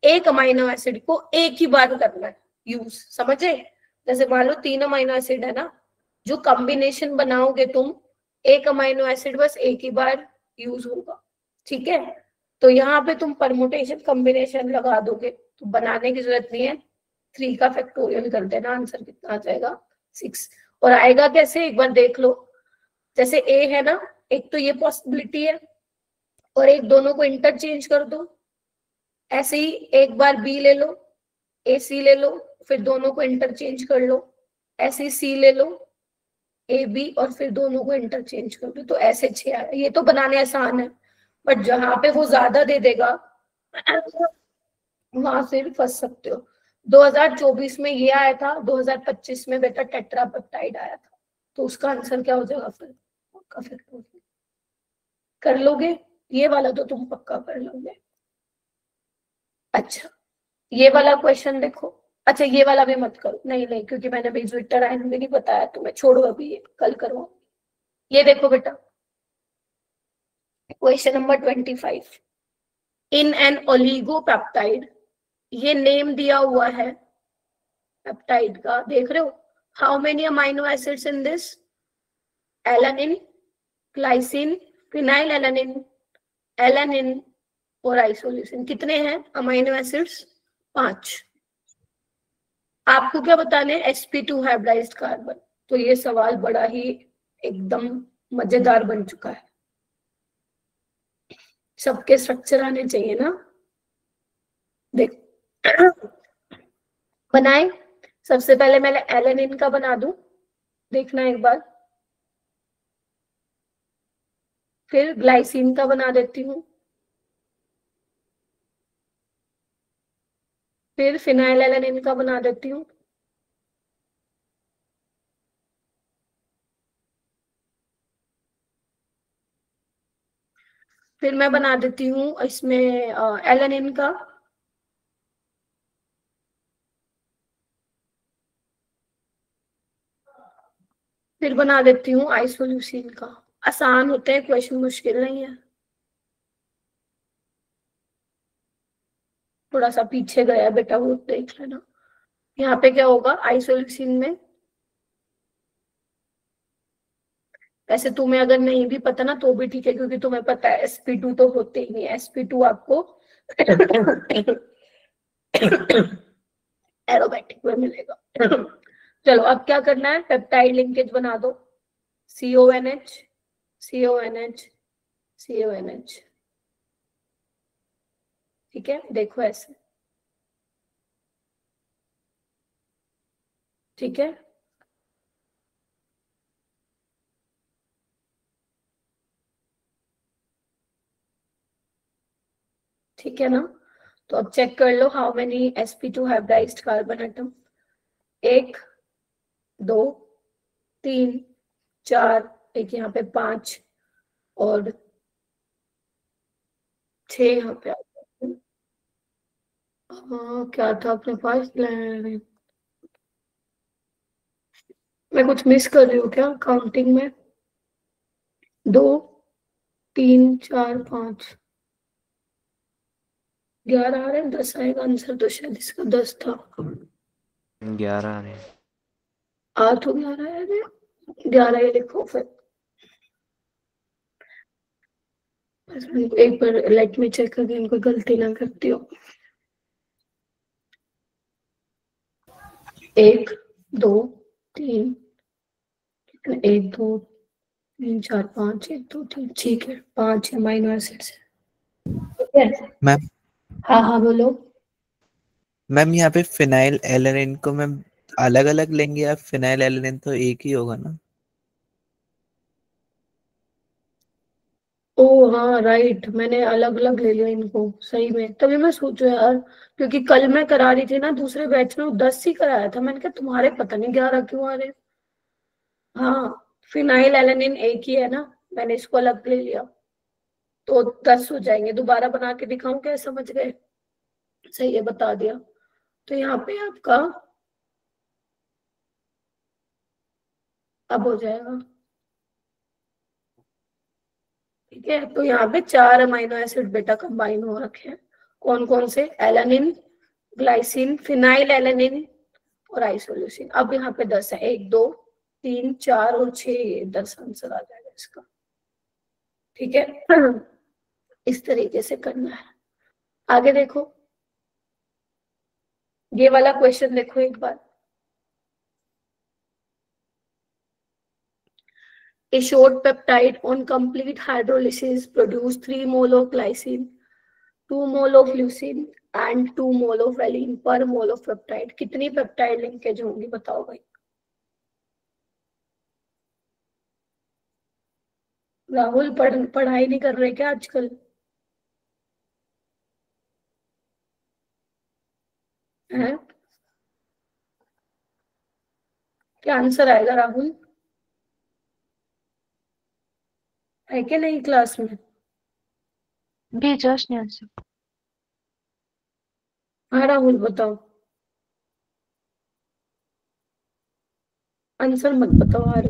एक अमाइनो एसिड को एक ही बार करना है यूज, समझे? जैसे मान लो 3 अमाइनो एसिड है ना, जो कॉम्बिनेशन बनाओगे तुम, एक अमाइनो एसिड बस एक ही बार यूज होगा। ठीक है, तो यहाँ पे तुम परमुटेशन कॉम्बिनेशन लगा दोगे तो बनाने की जरूरत नहीं है, 3 का फैक्टोरियल कर देना, आंसर कितना आ जाएगा 6। और आएगा कैसे एक बार देख लो, जैसे ए है ना, एक तो ये पॉसिबिलिटी है और एक दोनों को इंटरचेंज कर दो, ऐसे ही एक बार बी ले लो, ए सी ले लो, फिर दोनों को इंटरचेंज कर लो, ऐसे ही सी ले लो, ए बी और फिर दोनों को इंटरचेंज कर दो, तो ऐसे 6 आया। ये तो बनाने आसान है, बट जहां पे वो ज्यादा दे देगा वहां से भी फंस सकते हो। 2024 में ये आया था, 2025 में बेटा टेट्रापेप्टाइड आया था, तो उसका आंसर क्या हो जाएगा फिर? कर लोगे ये वाला तो तुम पक्का कर लोगे। अच्छा ये वाला क्वेश्चन देखो, अच्छा ये वाला भी मत करो, नहीं नहीं क्योंकि मैंने भी ट्विटर आइन में नहीं बताया तुम्हें, छोड़ो अभी ये कल करो। ये देखो बेटा question number 25, in an oligopeptide, ये नेम दिया हुआ है पेप्टाइड का, देख रहे हो, how many amino acids in this, alanine, glycine, phenyl alanine, alanine और आइसोल्यूसिन, कितने हैं अमाइनो एसिड्स? 5। आपको क्या बताने हैं? sp2 hybridised carbon. तो ये सवाल बड़ा ही एकदम मजेदार बन चुका है, सबके स्ट्रक्चर आने चाहिए ना। देख बनाए, सबसे पहले मैं एलानिन का बना दूं, देखना एक बार, फिर ग्लाइसिन का बना देती हूँ, फिर फिनाइल एलानिन का बना देती हूँ, फिर मैं बना देती हूँ इसमें एलानिन का, फिर बना देती हूँ आइसोल्यूसिन का। आसान होते हैं क्वेश्चन, मुश्किल नहीं है। थोड़ा सा पीछे गया बेटा वो देख लेना। यहाँ पे क्या होगा आइसोल्यूसिन में, वैसे तुम्हें अगर नहीं भी पता ना तो भी ठीक है क्योंकि तुम्हें पता है sp2 तो होते ही नहीं, sp2 आपको एरोमेटिक में मिलेगा। चलो अब क्या करना है, पेप्टाइड लिंकेज बना दो, CONH CONH CONH। ठीक है देखो ऐसे, ठीक है ठीक है ना। तो अब चेक कर लो how many sp2 hybridised carbon atom, 1 2 3 4, एक यहाँ पे 5 और 6 यहाँ पे। हाँ क्या था अपने पास, मैं कुछ मिस कर रही हूँ क्या काउंटिंग में? 2 3 4 5, 11 आ रहे हैं, 10 आएगा आंसर, तो शायद इसका 10 था। 11 आ रहे हैं। आ तो 11 है, 11 ही लिखो फिर। बस एक बार लेट मी चेक अगेन, कोई गलती ना करती हो। 1 2 3, 1 2 3 4 5, 1 2 3, ठीक है 5 अमाइनो एसिड्स है, ठीक है। मैम हाँ हाँ बोलो। मैम यहाँ पे फिनाइल एलेनिन को मैम अलग अलग लेंगे या फिनाइल एलेनिन तो एक ही होगा ना? ओ हाँ राइट, मैंने अलग अलग ले लिया इनको, सही में, तभी मैं सोचू यार, क्योंकि कल मैं करा रही थी ना दूसरे बैच में, 10 ही कराया था, मैंने कहा तुम्हारे पता नहीं 11 क्यों आ रहे हैं। हाँ, फिनाइल एलेनिन एक ही है ना, मैंने इसको अलग ले लिया, तो 10 हो जाएंगे। दोबारा बना के दिखाऊं क्या, समझ गए? सही है, बता दिया। तो यहाँ पे आपका अब हो जाएगा, ठीक है। तो यहाँ पे 4 अमाइनो एसिड बेटा कंबाइन हो रखे हैं, कौन कौन से? एलानिन, ग्लाइसिन, फिनाइल एलानिन और आइसोल्यूसिन। अब यहाँ पे 10 है, 1 2 3 4 और 6, 10 आंसर आ जाएगा इसका, ठीक है। इस तरीके से करना है। आगे देखो, ये वाला क्वेश्चन देखो एक बार। A short peptide on complete hydrolysis produce 3 mole of glycine, 2 mole of leucine and 2 mole of valine per mole of peptide। कितनी पेप्टाइड लिंकेज होंगी बताओ भाई। राहुल पढ़ाई नहीं कर रहे क्या आजकल? है क्या आंसर आएगा राहुल? है क्या नहीं क्लास में? भेजा उसने आंसर। हाँ राहुल बताओ, आंसर मत बताओ यार।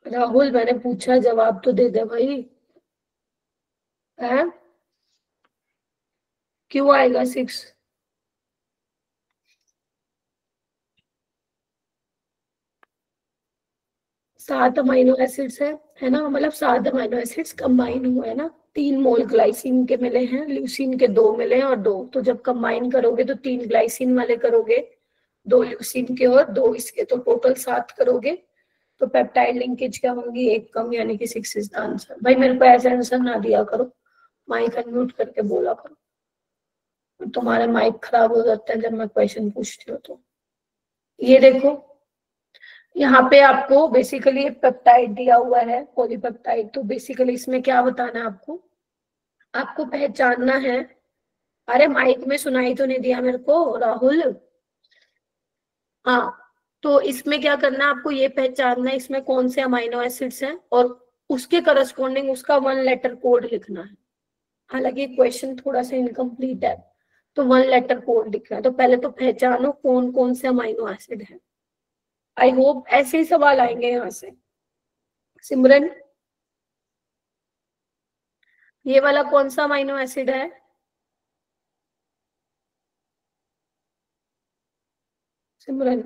राहुल मैंने पूछा, जवाब तो दे दे भाई। है क्यों आएगा 6? 7 अमाइनो एसिड्स है ना, मतलब 7 अमाइनो एसिड्स कंबाइन हुए है ना। 3 मोल ग्लाइसिन के मिले हैं, ल्यूसिन के 2 मिले हैं और 2, तो जब कंबाइन करोगे तो 3 ग्लाइसिन वाले करोगे, 2 ल्यूसिन के और 2 इसके, तो टोटल 7 करोगे। तो पेप्टाइड लिंकेज क्या होंगी? 1 कम, यानी कि 6 इज द आंसर। भाई मेरे को ऐसा आंसर ना दिया करो, माइक अनम्यूट करके बोला करो, तुम्हारे माइक खराब हो जाते हैं जब मैं क्वेश्चन पूछती हूँ तो। ये देखो, यहाँ पे आपको बेसिकली पेप्टाइड दिया हुआ है, पॉलीपेप्टाइड, तो बेसिकली इसमें क्या बताना है आपको? आपको पहचानना है। अरे माइक में सुनाई तो नहीं दिया मेरे को राहुल? हाँ, तो इसमें क्या करना है आपको, ये पहचानना है इसमें कौन से अमाइनो एसिड्स हैं और उसके करस्पॉन्डिंग उसका 1 लेटर कोड लिखना है। हालांकि क्वेश्चन थोड़ा सा इनकम्प्लीट है, तो 1 लेटर कोड लिखना है। तो पहले तो पहचानो कौन कौन से अमाइनो एसिड है। आई होप ऐसे ही सवाल आएंगे यहाँ से। सिमरन, ये वाला कौन सा अमाइनो एसिड है? सिमरन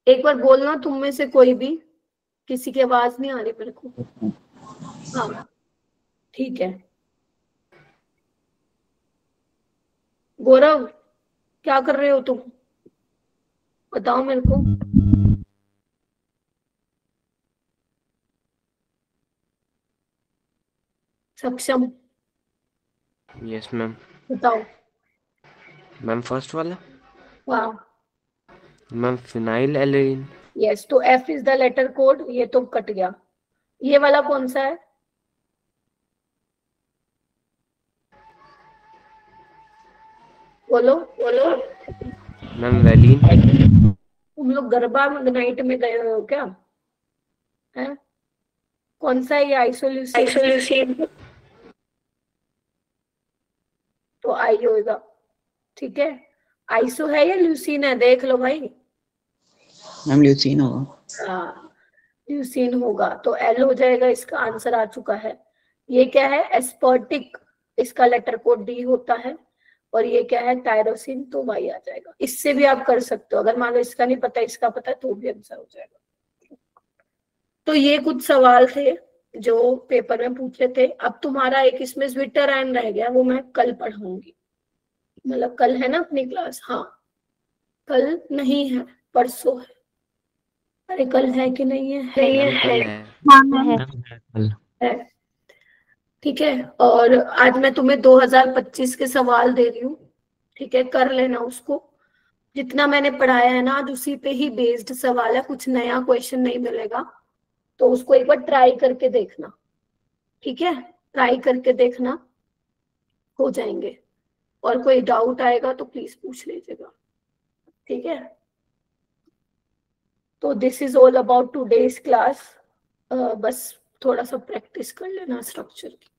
एक बार बोलना, तुम में से कोई भी, किसी की आवाज नहीं आ रही मेरे को। हाँ ठीक है। गौरव क्या कर रहे हो तुम, बताओ मेरे को। Saksham, yes ma'am. बताओ। मैम फर्स्ट वाला वाह, मैम फिनाइल एल्डेरिन। यस, तो F is the letter code, ये तो कट गया। ये वाला कौन सा है? बोलो बोलो। Ma'am valine. तुम लोग गरबा नाइट में गए हो क्या? है? कौन सा है ये? आइसोल्यूसिन। तो आई होगा, ठीक है। आइसो है या ल्यूसीन है, देख लो भाई। मैम ल्यूसीन होगा। हाँ, ल्यूसीन होगा, तो एल हो जाएगा, इसका आंसर आ चुका है। ये क्या है? एस्पर्टिक, इसका लेटर कोड डी होता है। और ये क्या है? टायरोसिन, तो वाई आ जाएगा। इससे भी आप कर सकते हो, अगर मान लो इसका नहीं पता इसका पता है तो भी आंसर हो जाएगा। तो ये कुछ सवाल थे जो पेपर में पूछे थे। अब तुम्हारा एक इसमें स्विट्जरलैंड रह गया, वो मैं कल पढ़ाऊंगी। मतलब कल है ना अपनी क्लास? हाँ, कल नहीं है, परसों है। अरे कल है कि नहीं है? है। ठीक है, और आज मैं तुम्हें 2025 के सवाल दे रही हूँ, ठीक है, कर लेना उसको। जितना मैंने पढ़ाया है ना आज उसी पे ही बेस्ड सवाल है, कुछ नया क्वेश्चन नहीं मिलेगा, तो उसको एक बार ट्राई करके देखना, ठीक है? ट्राई करके देखना, हो जाएंगे। और कोई डाउट आएगा तो प्लीज पूछ लीजिएगा, ठीक है? तो this is all about today's class. बस थोड़ा सा प्रैक्टिस कर लेना स्ट्रक्चर की।